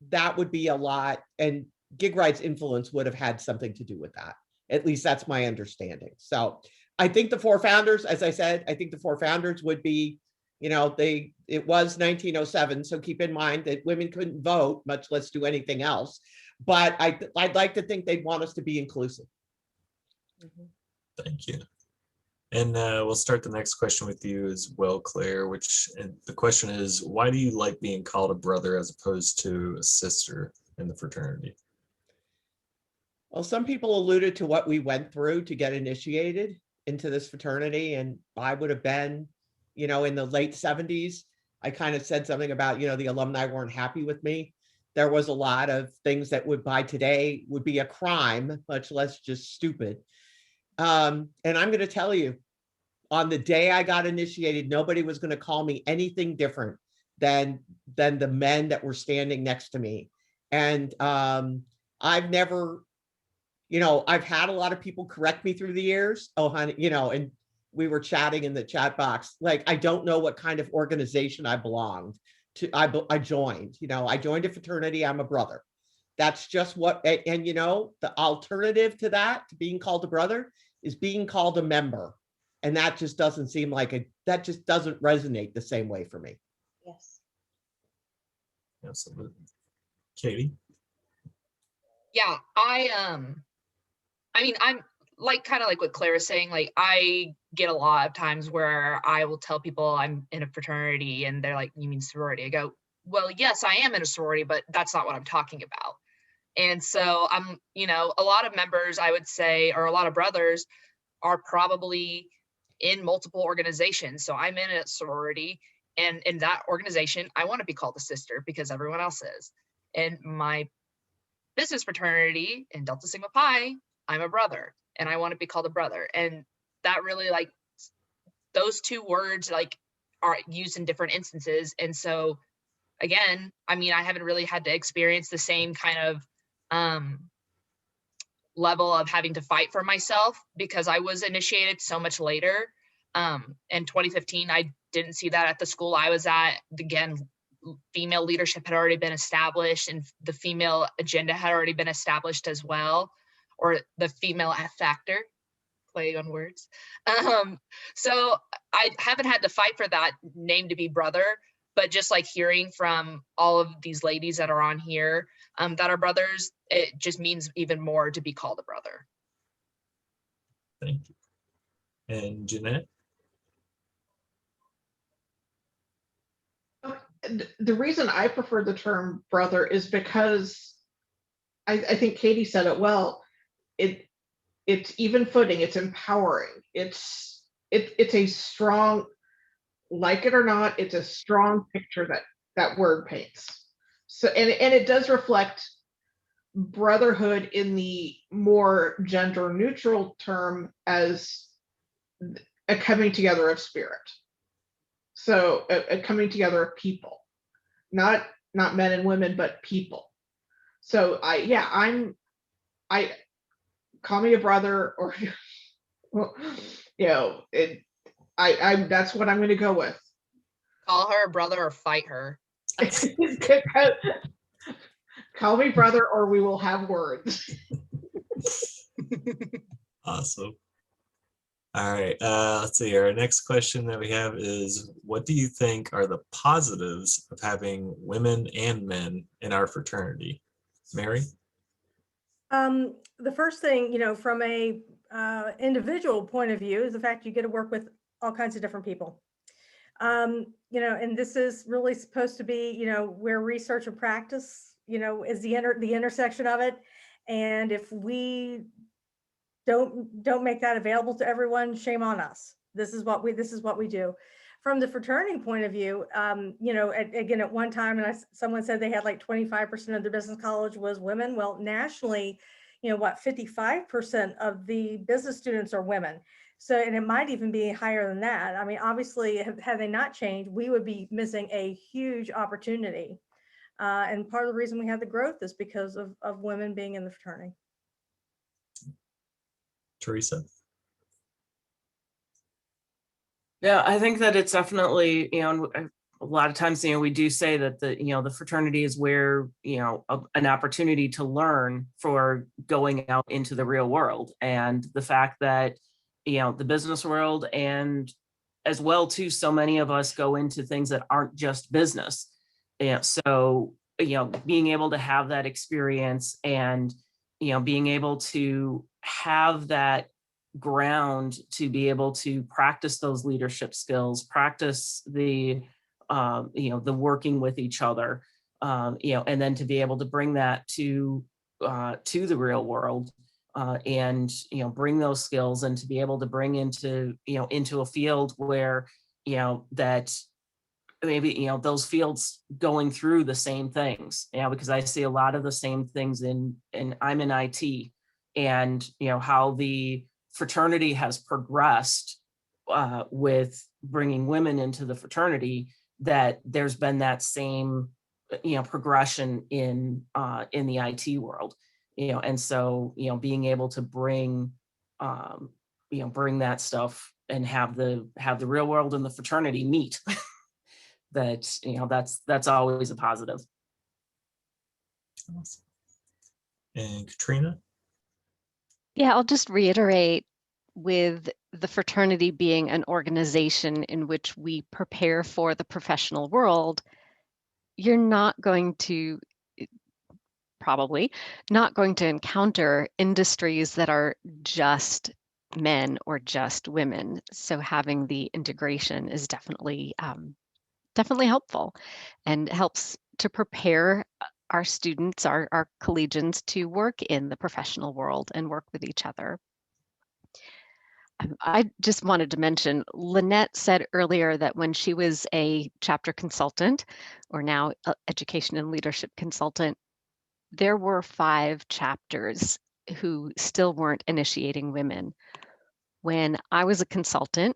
that would be a lot. And Gig Right's influence would have had something to do with that. At least that's my understanding. So I think the four founders, as I said, I think the four founders would be, it was 1907. So keep in mind that women couldn't vote, much less do anything else. But I'd like to think they'd want us to be inclusive. Thank you. And we'll start the next question with you as well, Claire, and the question is, why do you like being called a brother as opposed to a sister in the fraternity? Well, some people alluded to what we went through to get initiated into this fraternity. And I would have been, in the late 70s, I kind of said something about, the alumni weren't happy with me. There was a lot of things that would by today would be a crime, much less just stupid. And I'm going to tell you, on the day I got initiated, nobody was going to call me anything different than the men that were standing next to me. And I've never, I've had a lot of people correct me through the years. Oh, honey, and we were chatting in the chat box. Like, I don't know what kind of organization I belonged to. I joined, I joined a fraternity. I'm a brother. That's just what, and the alternative to that, to being called a brother, is being called a member. And that just doesn't seem like that just doesn't resonate the same way for me. Yes. Absolutely. Katie? Yeah, I mean, I'm kind of like what Claire was saying, like I get a lot of times where I will tell people I'm in a fraternity and they're like, you mean sorority? I go, well, yes, I am in a sorority, but that's not what I'm talking about. And so I'm, a lot of members, I would say, or a lot of brothers are probably in multiple organizations. So I'm in a sorority, and in that organization, I want to be called a sister because everyone else is. In my business fraternity in Delta Sigma Pi, I'm a brother and I want to be called a brother. And that really, those two words are used in different instances. And so again, I mean, I haven't really had to experience the same kind of level of having to fight for myself because I was initiated so much later. In 2015, I didn't see that at the school I was at. Again, female leadership had already been established and the female agenda had already been established as well, or the female factor, play on words. So I haven't had to fight for that name to be brother, but just hearing from all of these ladies that are on here that are brothers, it just means even more to be called a brother. Thank you. And Jeanette? The reason I prefer the term brother is because I think Katie said it well. It's even footing, it's empowering. It's a strong, like it or not, it's a strong picture that word paints. So and it does reflect brotherhood in the more gender neutral term as a coming together of spirit. So a coming together of people, not men and women, but people. So I call me a brother, or that's what I'm going to go with. Call her a brother or fight her. Call me brother, or we will have words. Awesome. All right, let's see. Our next question that we have is, what do you think are the positives of having women and men in our fraternity? Mary? The first thing, from a individual point of view is the fact you get to work with all kinds of different people. And this is really supposed to be, where research and practice, is the intersection of it. And if we don't make that available to everyone, shame on us. This is what we do. From the fraternity point of view, again, at one time, and someone said they had 25% of their business college was women. Well, nationally, 55% of the business students are women. So, and it might even be higher than that. I mean, obviously, had they not changed, we would be missing a huge opportunity. And part of the reason we had the growth is because of women being in the fraternity. Teresa? Yeah, I think that it's definitely, a lot of times, we do say that the fraternity is where, an opportunity to learn for going out into the real world. And the fact that, the business world, and as well too, so many of us go into things that aren't just business. So, being able to have that experience and, being able to have that ground to be able to practice those leadership skills, practice the, the working with each other, and then to be able to bring that to the real world, and bring those skills, and to be able to bring into into a field where that maybe those fields going through the same things, because I see a lot of the same things in I'm in IT, and how the fraternity has progressed with bringing women into the fraternity, that there's been that same progression in the IT world, and so being able to bring bring that stuff and have the real world and the fraternity meet. That's always a positive. Awesome. And Katrina? Yeah, I'll just reiterate, with the fraternity being an organization in which we prepare for the professional world, you're not going to, probably not going to encounter industries that are just men or just women. So having the integration is definitely helpful, and helps to prepare our students, our collegians, to work in the professional world and work with each other. I just wanted to mention, Lynette said earlier that when she was a chapter consultant, or now education and leadership consultant, there were 5 chapters who still weren't initiating women. When I was a consultant,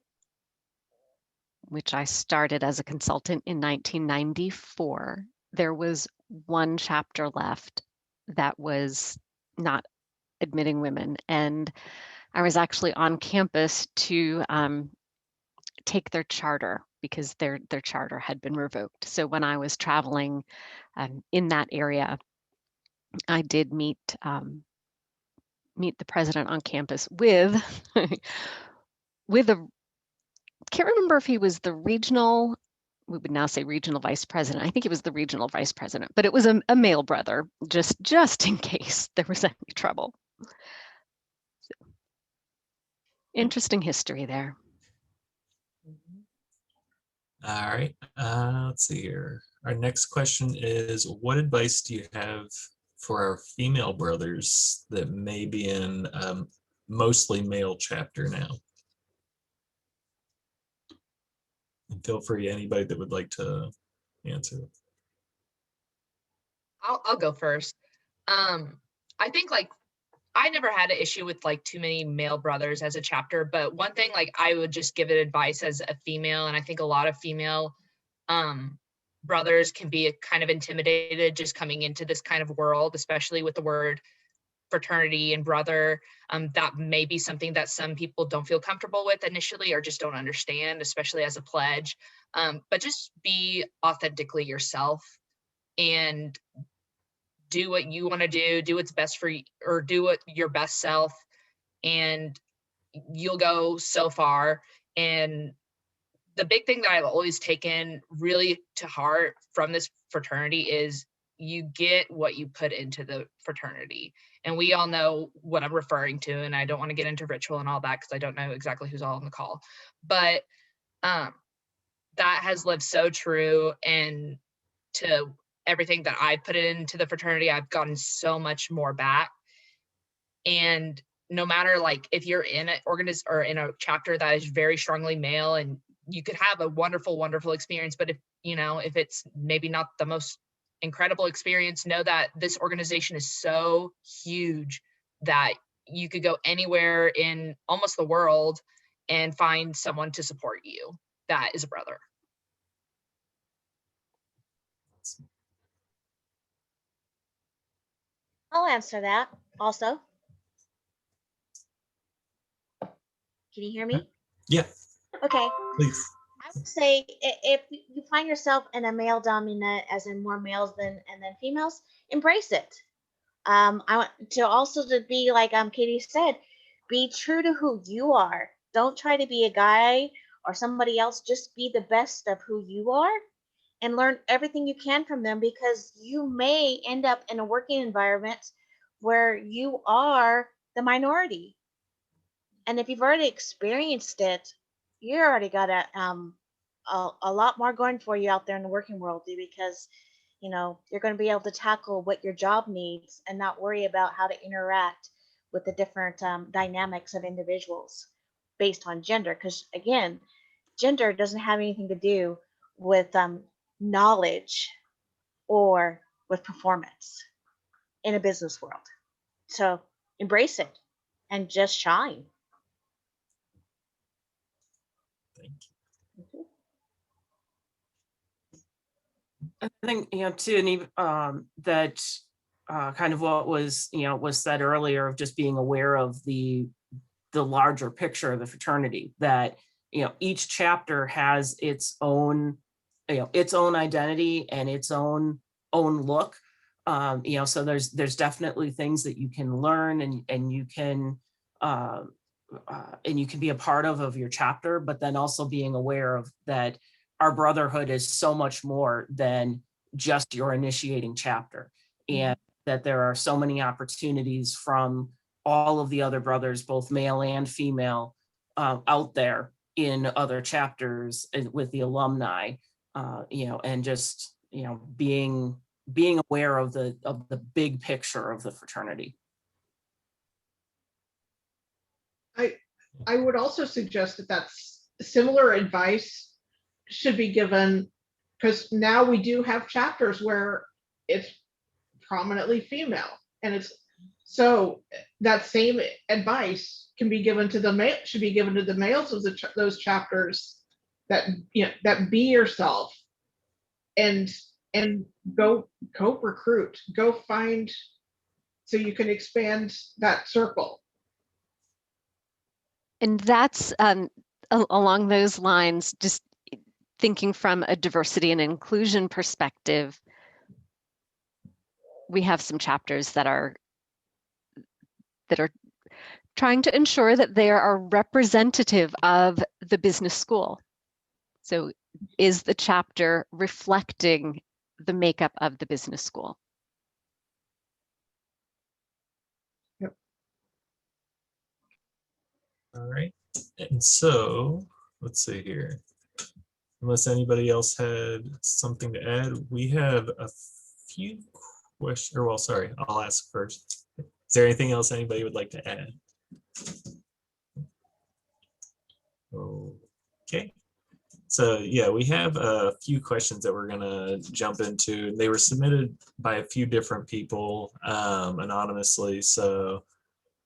which I started as a consultant in 1994, there was 1 chapter left that was not admitting women. And I was actually on campus to take their charter, because their charter had been revoked. So when I was traveling in that area, I did meet the president on campus with with a, can't remember if he was the regional, we would now say regional vice president. I think he was the regional vice president, but it was a male brother, just in case there was any trouble. So, interesting history there. All right, let's see here. Our next question is, what advice do you have for our female brothers that may be in mostly male chapter now? And feel free, anybody that would like to answer. I'll go first. I think I never had an issue with too many male brothers as a chapter, but one thing I would just give it advice as a female, and I think a lot of female brothers can be kind of intimidated just coming into this kind of world, especially with the word fraternity and brother. That may be something that some people don't feel comfortable with initially, or just don't understand, especially as a pledge. But just be authentically yourself and do what you want to do what's best for you, or do what your best self, and you'll go so far. And the big thing that I've always taken really to heart from this fraternity is you get what you put into the fraternity. And we all know what I'm referring to, and I don't want to get into ritual and all that because I don't know exactly who's all on the call, but that has lived so true. And to everything that I put into the fraternity, I've gotten so much more back. And no matter if you're in an or in a chapter that is very strongly male, and you could have a wonderful, wonderful experience, but if it's maybe not the most incredible experience, know that this organization is so huge that you could go anywhere in almost the world and find someone to support you that is a brother. I'll answer that also. Can you hear me? Yeah, Okay. please. I would say if you find yourself in a male dominant, as in more males than females, embrace it. I want to also to be like Katie said, be true to who you are. Don't try to be a guy or somebody else. Just be the best of who you are and learn everything you can from them, because you may end up in a working environment where you are the minority. And if you've already experienced it, you already got a lot more going for you out there in the working world, because you're going to be able to tackle what your job needs and not worry about how to interact with the different dynamics of individuals based on gender. Because again, gender doesn't have anything to do with knowledge or with performance in a business world. So embrace it and just shine. Thank you. I think, too, and even that kind of what was, was said earlier of just being aware of the larger picture of the fraternity, that, each chapter has its own, its own identity and its own look. So there's definitely things that you can learn and you can be a part of your chapter, but then also being aware of that our brotherhood is so much more than just your initiating chapter, and that there are so many opportunities from all of the other brothers, both male and female, out there in other chapters with the alumni, and just, being aware of the big picture of the fraternity. I would also suggest that that's similar advice should be given, because now we do have chapters where it's prominently female, and it's so that same advice can be given to the male, should be given to the males of those chapters, that that be yourself and go recruit, go find, so you can expand that circle. And that's along those lines, just thinking from a diversity and inclusion perspective, we have some chapters that are trying to ensure that they are representative of the business school. So is the chapter reflecting the makeup of the business school? Yep. All right. And so let's see here. Unless anybody else had something to add, we have a few questions, or well, sorry, I'll ask first. Is there anything else anybody would like to add? Okay. So yeah, we have a few questions that we're gonna jump into. They were submitted by a few different people anonymously. So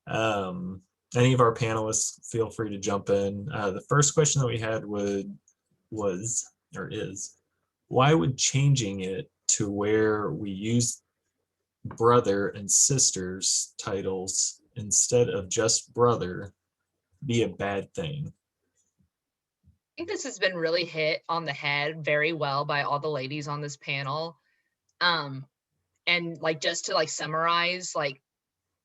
any of our panelists, feel free to jump in. The first question that we had is, why would changing it to where we use brother and sisters titles instead of just brother be a bad thing? I think this has been really hit on the head very well by all the ladies on this panel. And like, just to like summarize, like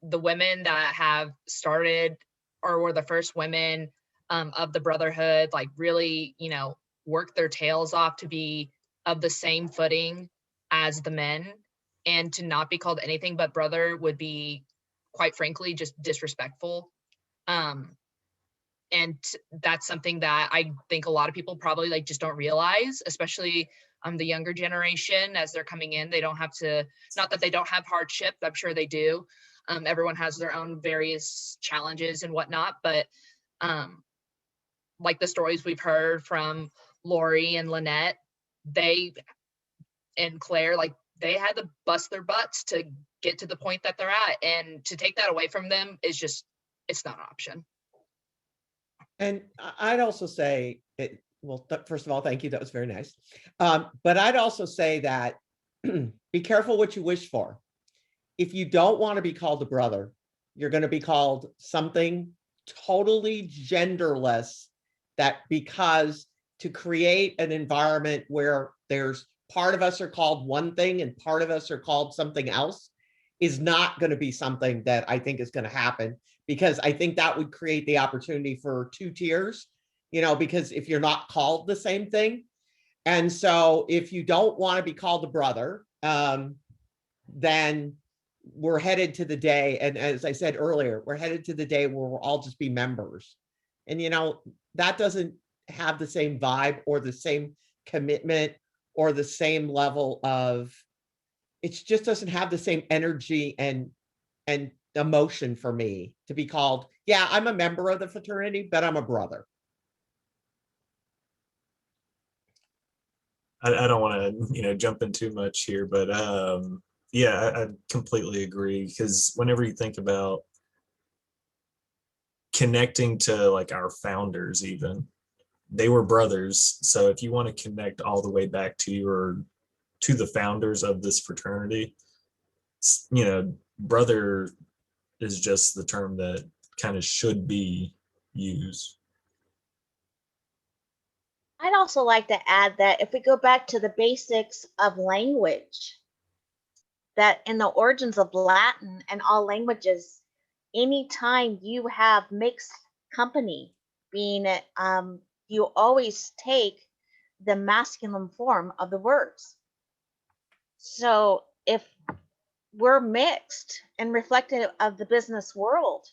the women that have started or were the first women of the brotherhood, like really, worked their tails off to be of the same footing as the men, and to not be called anything but brother would be, quite frankly, just disrespectful. And that's something that I think a lot of people probably like just don't realize, especially the younger generation as they're coming in. They don't have to, not that they don't have hardship, I'm sure they do. Everyone has their own various challenges and whatnot, but like the stories we've heard from Lori and Lynette, they and Claire, like they had to bust their butts to get to the point that they're at, and to take that away from them is just, it's not an option. And I'd also say, well, first of all, thank you. That was very nice. But I'd also say that be careful what you wish for. If you don't want to be called a brother, you're going to be called something totally genderless, that because to create an environment where there's part of us are called one thing and part of us are called something else is not going to be something that I think is going to happen, because I think that would create the opportunity for two tiers, because if you're not called the same thing. And so if you don't want to be called a brother, then we're headed to the day. And as I said earlier, we're headed to the day where we'll all just be members. And, that doesn't have the same vibe or the same commitment or the same level of, it just doesn't have the same energy and emotion for me to be called, yeah, I'm a member of the fraternity, but I'm a brother. I don't want to, jump in too much here, but yeah, I completely agree, because whenever you think about connecting to like our founders, even they were brothers. So if you want to connect all the way back to the founders of this fraternity, brother is just the term that kind of should be used. I'd also like to add that if we go back to the basics of language, that in the origins of Latin and all languages, anytime you have mixed company, being it, you always take the masculine form of the words. So if we're mixed and reflective of the business world,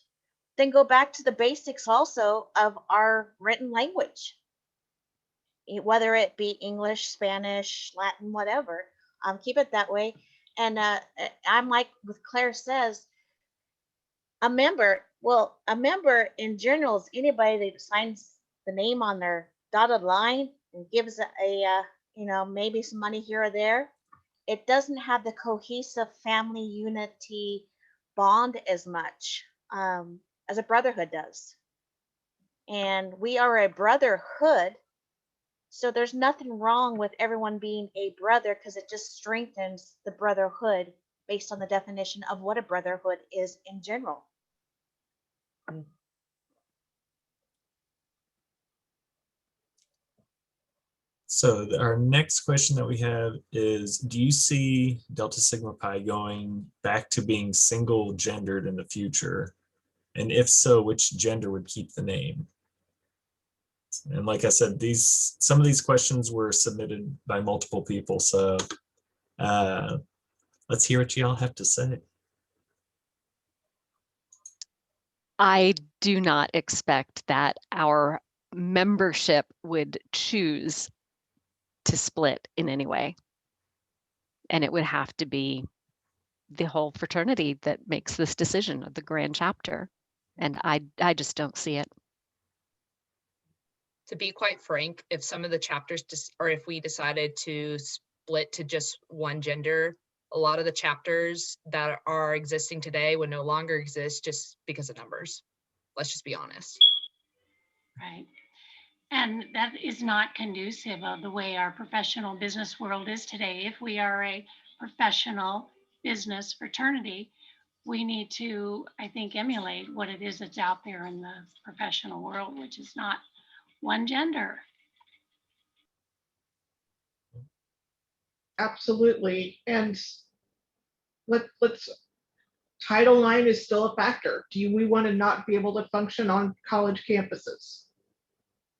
then go back to the basics also of our written language, whether it be English, Spanish, Latin, whatever. Keep it that way. And I'm like with Claire says, a member in general is anybody that signs the name on their dotted line and gives a maybe some money here or there. It doesn't have the cohesive family unity bond as much as a brotherhood does. And we are a brotherhood, so there's nothing wrong with everyone being a brother, because it just strengthens the brotherhood based on the definition of what a brotherhood is in general. So our next question that we have is, do you see Delta Sigma Pi going back to being single gendered in the future? And if so, which gender would keep the name? And like I said, some of these questions were submitted by multiple people. So let's hear what y'all have to say. I do not expect that our membership would choose to split in any way. And it would have to be the whole fraternity that makes this decision, of the grand chapter. And I just don't see it. To be quite frank, if some of the chapters or if we decided to split to just one gender, a lot of the chapters that are existing today would no longer exist just because of numbers. Let's just be honest. Right. And that is not conducive of the way our professional business world is today. If we are a professional business fraternity, we need to, I think, emulate what it is that's out there in the professional world, which is not one gender. Absolutely. And let's Title IX is still a factor. Do we want to not be able to function on college campuses?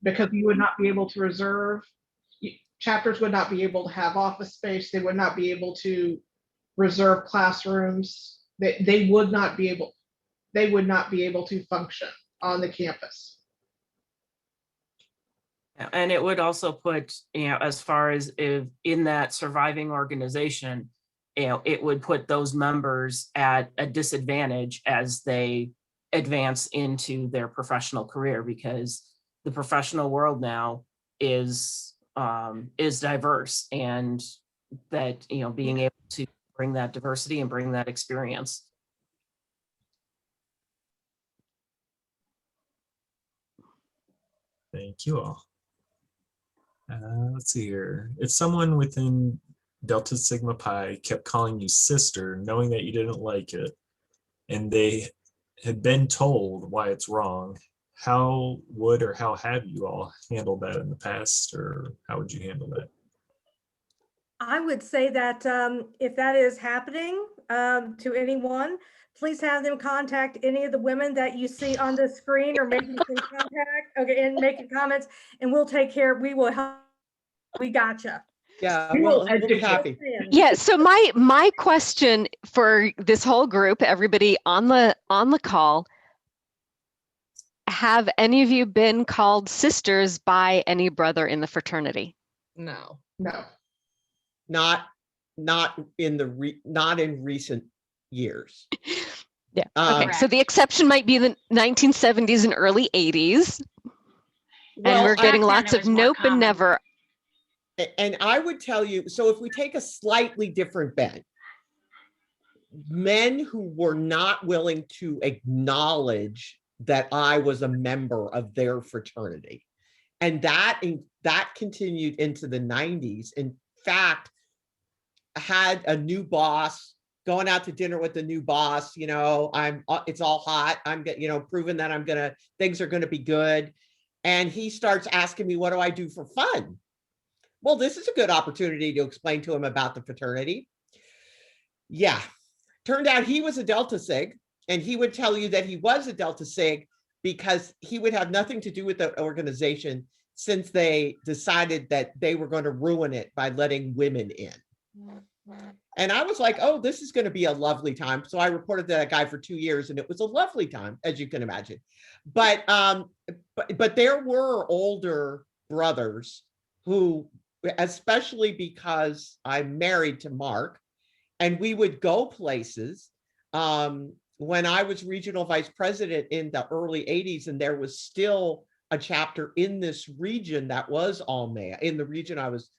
Because you would not be able to reserve, chapters would not be able to have office space. They would not be able to reserve classrooms. They would not be able to function on the campus. And it would also put, as far as if in that surviving organization, it would put those members at a disadvantage as they advance into their professional career, because the professional world now is diverse, and that, being able to bring that diversity and bring that experience. Thank you all. Let's see here. If someone within Delta Sigma Pi kept calling you sister, knowing that you didn't like it, and they had been told why it's wrong, how would or how have you all handled that in the past, or how would you handle that? I would say that if that is happening, to anyone, please have them contact any of the women that you see on the screen or making some contact, okay, and making comments, and we'll take care. We will help. We gotcha. Yeah, We will we'll be educate. happy. Yeah, so my question for this whole group, everybody on the call, have any of you been called sisters by any brother in the fraternity? No. No. Not in recent years. Yeah. Okay. So the exception might be the 1970s and early 80s. And we're back getting then lots it of was more nope and common. never. And I would tell you, so if we take a slightly different bent, men who were not willing to acknowledge that I was a member of their fraternity. And that continued into the 90s. In fact, I had a new boss, going out to dinner with the new boss, it's all hot. I'm proving that things are gonna be good. And he starts asking me, what do I do for fun? Well, this is a good opportunity to explain to him about the fraternity. Yeah, turned out he was a Delta Sig, and he would tell you that he was a Delta Sig because he would have nothing to do with the organization since they decided that they were going to ruin it by letting women in. And I was like, oh, this is going to be a lovely time. So I reported to that guy for 2 years, and it was a lovely time, as you can imagine. But there were older brothers who, especially because I'm married to Mark, and we would go places. When I was regional vice president in the early 80s, and there was still a chapter in this region that was all male. In the region I was,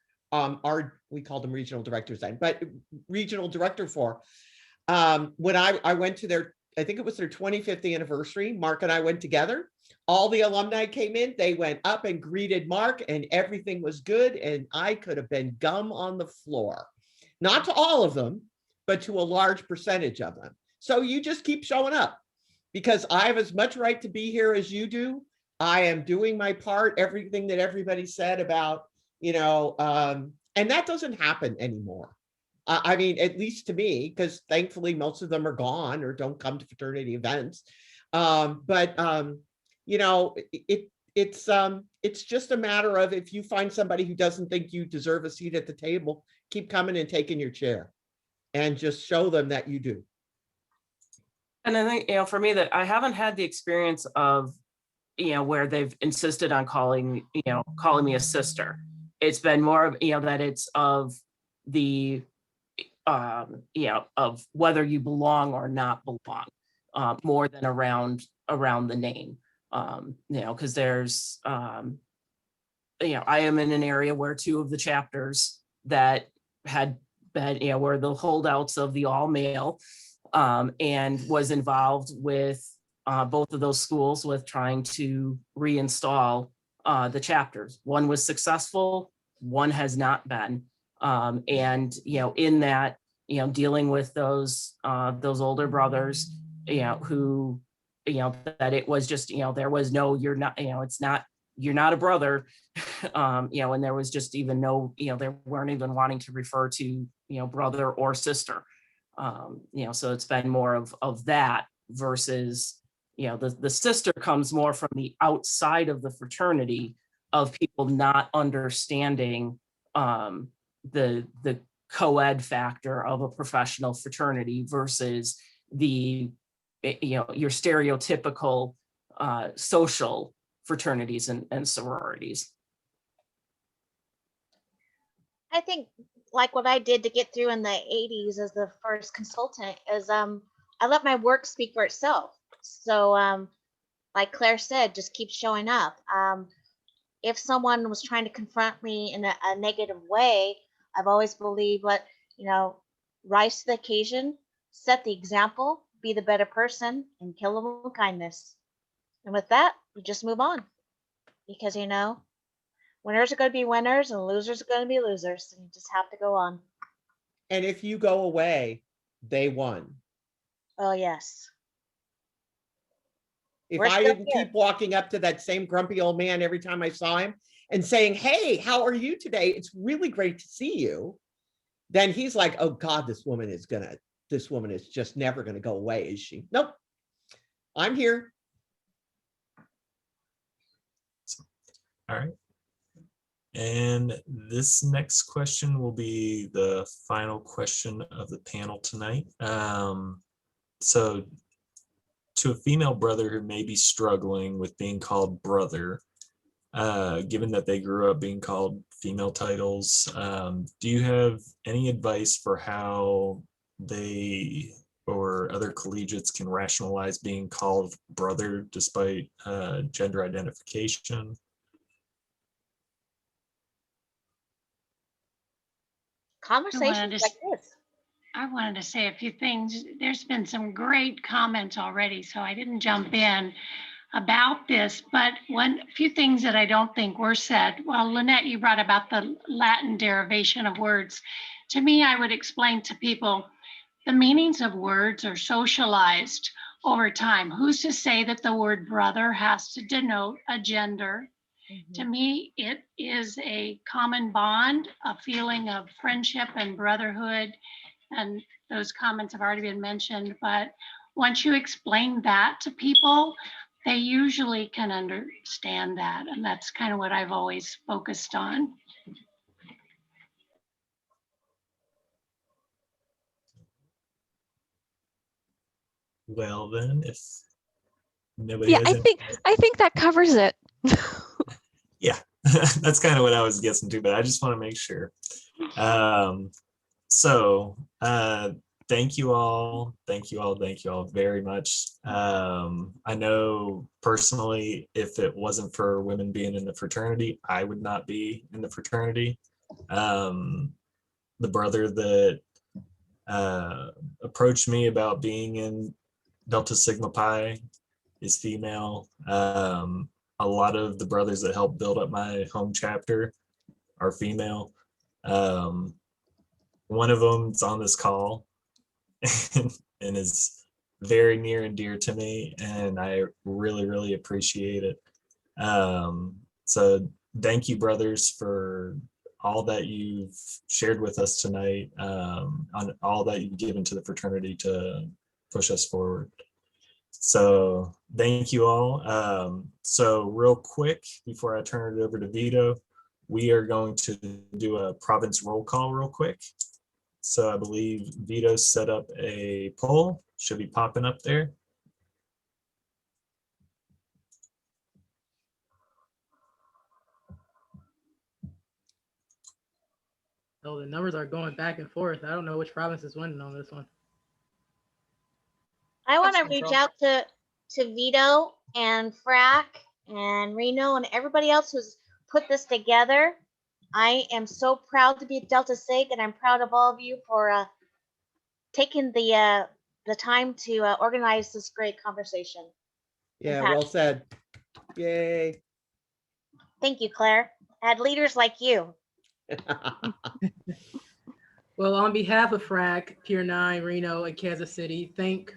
we called them regional directors then, but regional director for. When I went to their, I think it was their 25th anniversary, Mark and I went together. All the alumni came in, they went up and greeted Mark, and everything was good. And I could have been gum on the floor. Not to all of them, but to a large percentage of them. So you just keep showing up, because I have as much right to be here as you do. I am doing my part, everything that everybody said about, and that doesn't happen anymore. I mean, at least to me, because thankfully most of them are gone or don't come to fraternity events. It's just a matter of, if you find somebody who doesn't think you deserve a seat at the table, keep coming and taking your chair, and just show them that you do. And I think, for me, that I haven't had the experience of, where they've insisted on calling me a sister. It's been more of, that it's of the, of whether you belong or not belong, more than around the name. Because there's, I am in an area where 2 of the chapters that had been, were the holdouts of the all male, and was involved with both of those schools with trying to reinstall the chapters. One was successful, one has not been. And, in that, dealing with those older brothers, who, that it was just, there was no, you're not, you're not a brother, and there was just even no, they weren't even wanting to refer to, brother or sister. So it's been more of that versus, the sister comes more from the outside of the fraternity, of people not understanding the co-ed factor of a professional fraternity versus the, your stereotypical social fraternities and sororities. I think like what I did to get through in the 80s as the first consultant is I let my work speak for itself. So like Claire said, just keep showing up. If someone was trying to confront me in a negative way, I've always believed, rise to the occasion, set the example, be the better person, and kill them with kindness. And with that, we just move on. Because, winners are going to be winners and losers are going to be losers. And you just have to go on. And if you go away, they won. Oh, yes. If We're I still didn't here. keep walking up to that same grumpy old man every time I saw him and saying, hey, how are you today? It's really great to see you. Then he's like, oh God, this woman is going to this woman is just never going to go away, is she? Nope. I'm here. All right. And this next question will be the final question of the panel tonight. So to a female brother who may be struggling with being called brother, given that they grew up being called female titles, do you have any advice for how they or other collegiates can rationalize being called brother despite gender identification? Conversations like this. I wanted to say a few things. There's been some great comments already, so I didn't jump in about this, but few things that I don't think were said. Well, Lynette, you brought about the Latin derivation of words. To me, I would explain to people the meanings of words are socialized over time. Who's to say that the word brother has to denote a gender? To me, it is a common bond, a feeling of friendship and brotherhood. And those comments have already been mentioned, but once you explain that to people, they usually can understand that. And that's kind of what I've always focused on. Well, then, if nobody Yeah, has I think that covers it. yeah, that's kind of what I was guessing too, but I just want to make sure. So thank you all very much. I know personally, if it wasn't for women being in the fraternity, I would not be in the fraternity. The brother that approached me about being in Delta Sigma Pi is female. A lot of the brothers that helped build up my home chapter are female. One of them is on this call and is very near and dear to me, and I really, really appreciate it. So thank you, brothers, for all that you've shared with us tonight, on all that you've given to the fraternity to push us forward. So thank you all. So real quick, before I turn it over to Vito, we are going to do a province roll call real quick. So I believe Vito set up a poll, should be popping up there. Oh, the numbers are going back and forth. I don't know which province is winning on this one. I want to Central. reach out to Vito and Frack and Reno and everybody else who's put this together. I am so proud to be at Delta Sig, and I'm proud of all of you for taking the time to organize this great conversation. Yeah, well said. Yay. Thank you, Claire. I had leaders like you. Well, on behalf of FRAC, Pier 9, Reno, and Kansas City, thank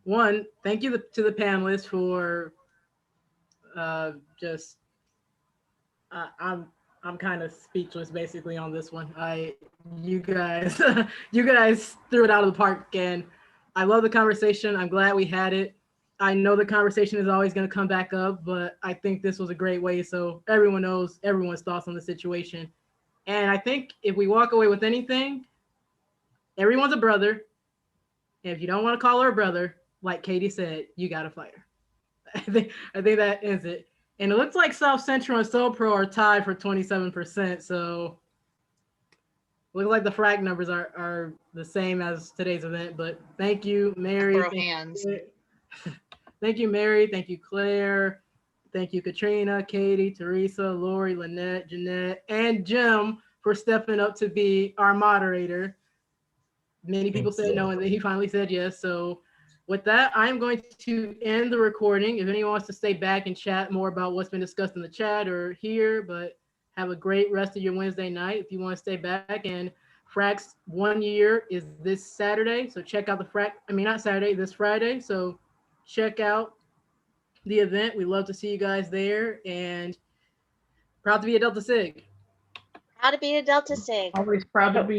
you to the panelists for I'm kind of speechless basically on this one. You guys threw it out of the park, and I love the conversation. I'm glad we had it. I know the conversation is always going to come back up, but I think this was a great way so everyone knows everyone's thoughts on the situation. And I think if we walk away with anything, everyone's a brother. And if you don't want to call her a brother, like Katie said, you got to fight her. I think that ends it. And it looks like South Central and Soul Pro are tied for 27%. So it looks like the FRAC numbers are the same as today's event. But thank you, Mary. Thank you, Mary. Thank you, Claire. Thank you, Katrina, Katie, Teresa, Lori, Lynette, Jeanette, and Jim for stepping up to be our moderator. Many people said no, and then he finally said yes. So with that, I'm going to end the recording. If anyone wants to stay back and chat more about what's been discussed in the chat or here, but have a great rest of your Wednesday night if you want to stay back. And FRAC's 1 year is this Saturday. So check out this Friday. So check out the event. We love to see you guys there, and proud to be a Delta Sig. Proud to be a Delta Sig. Always proud to be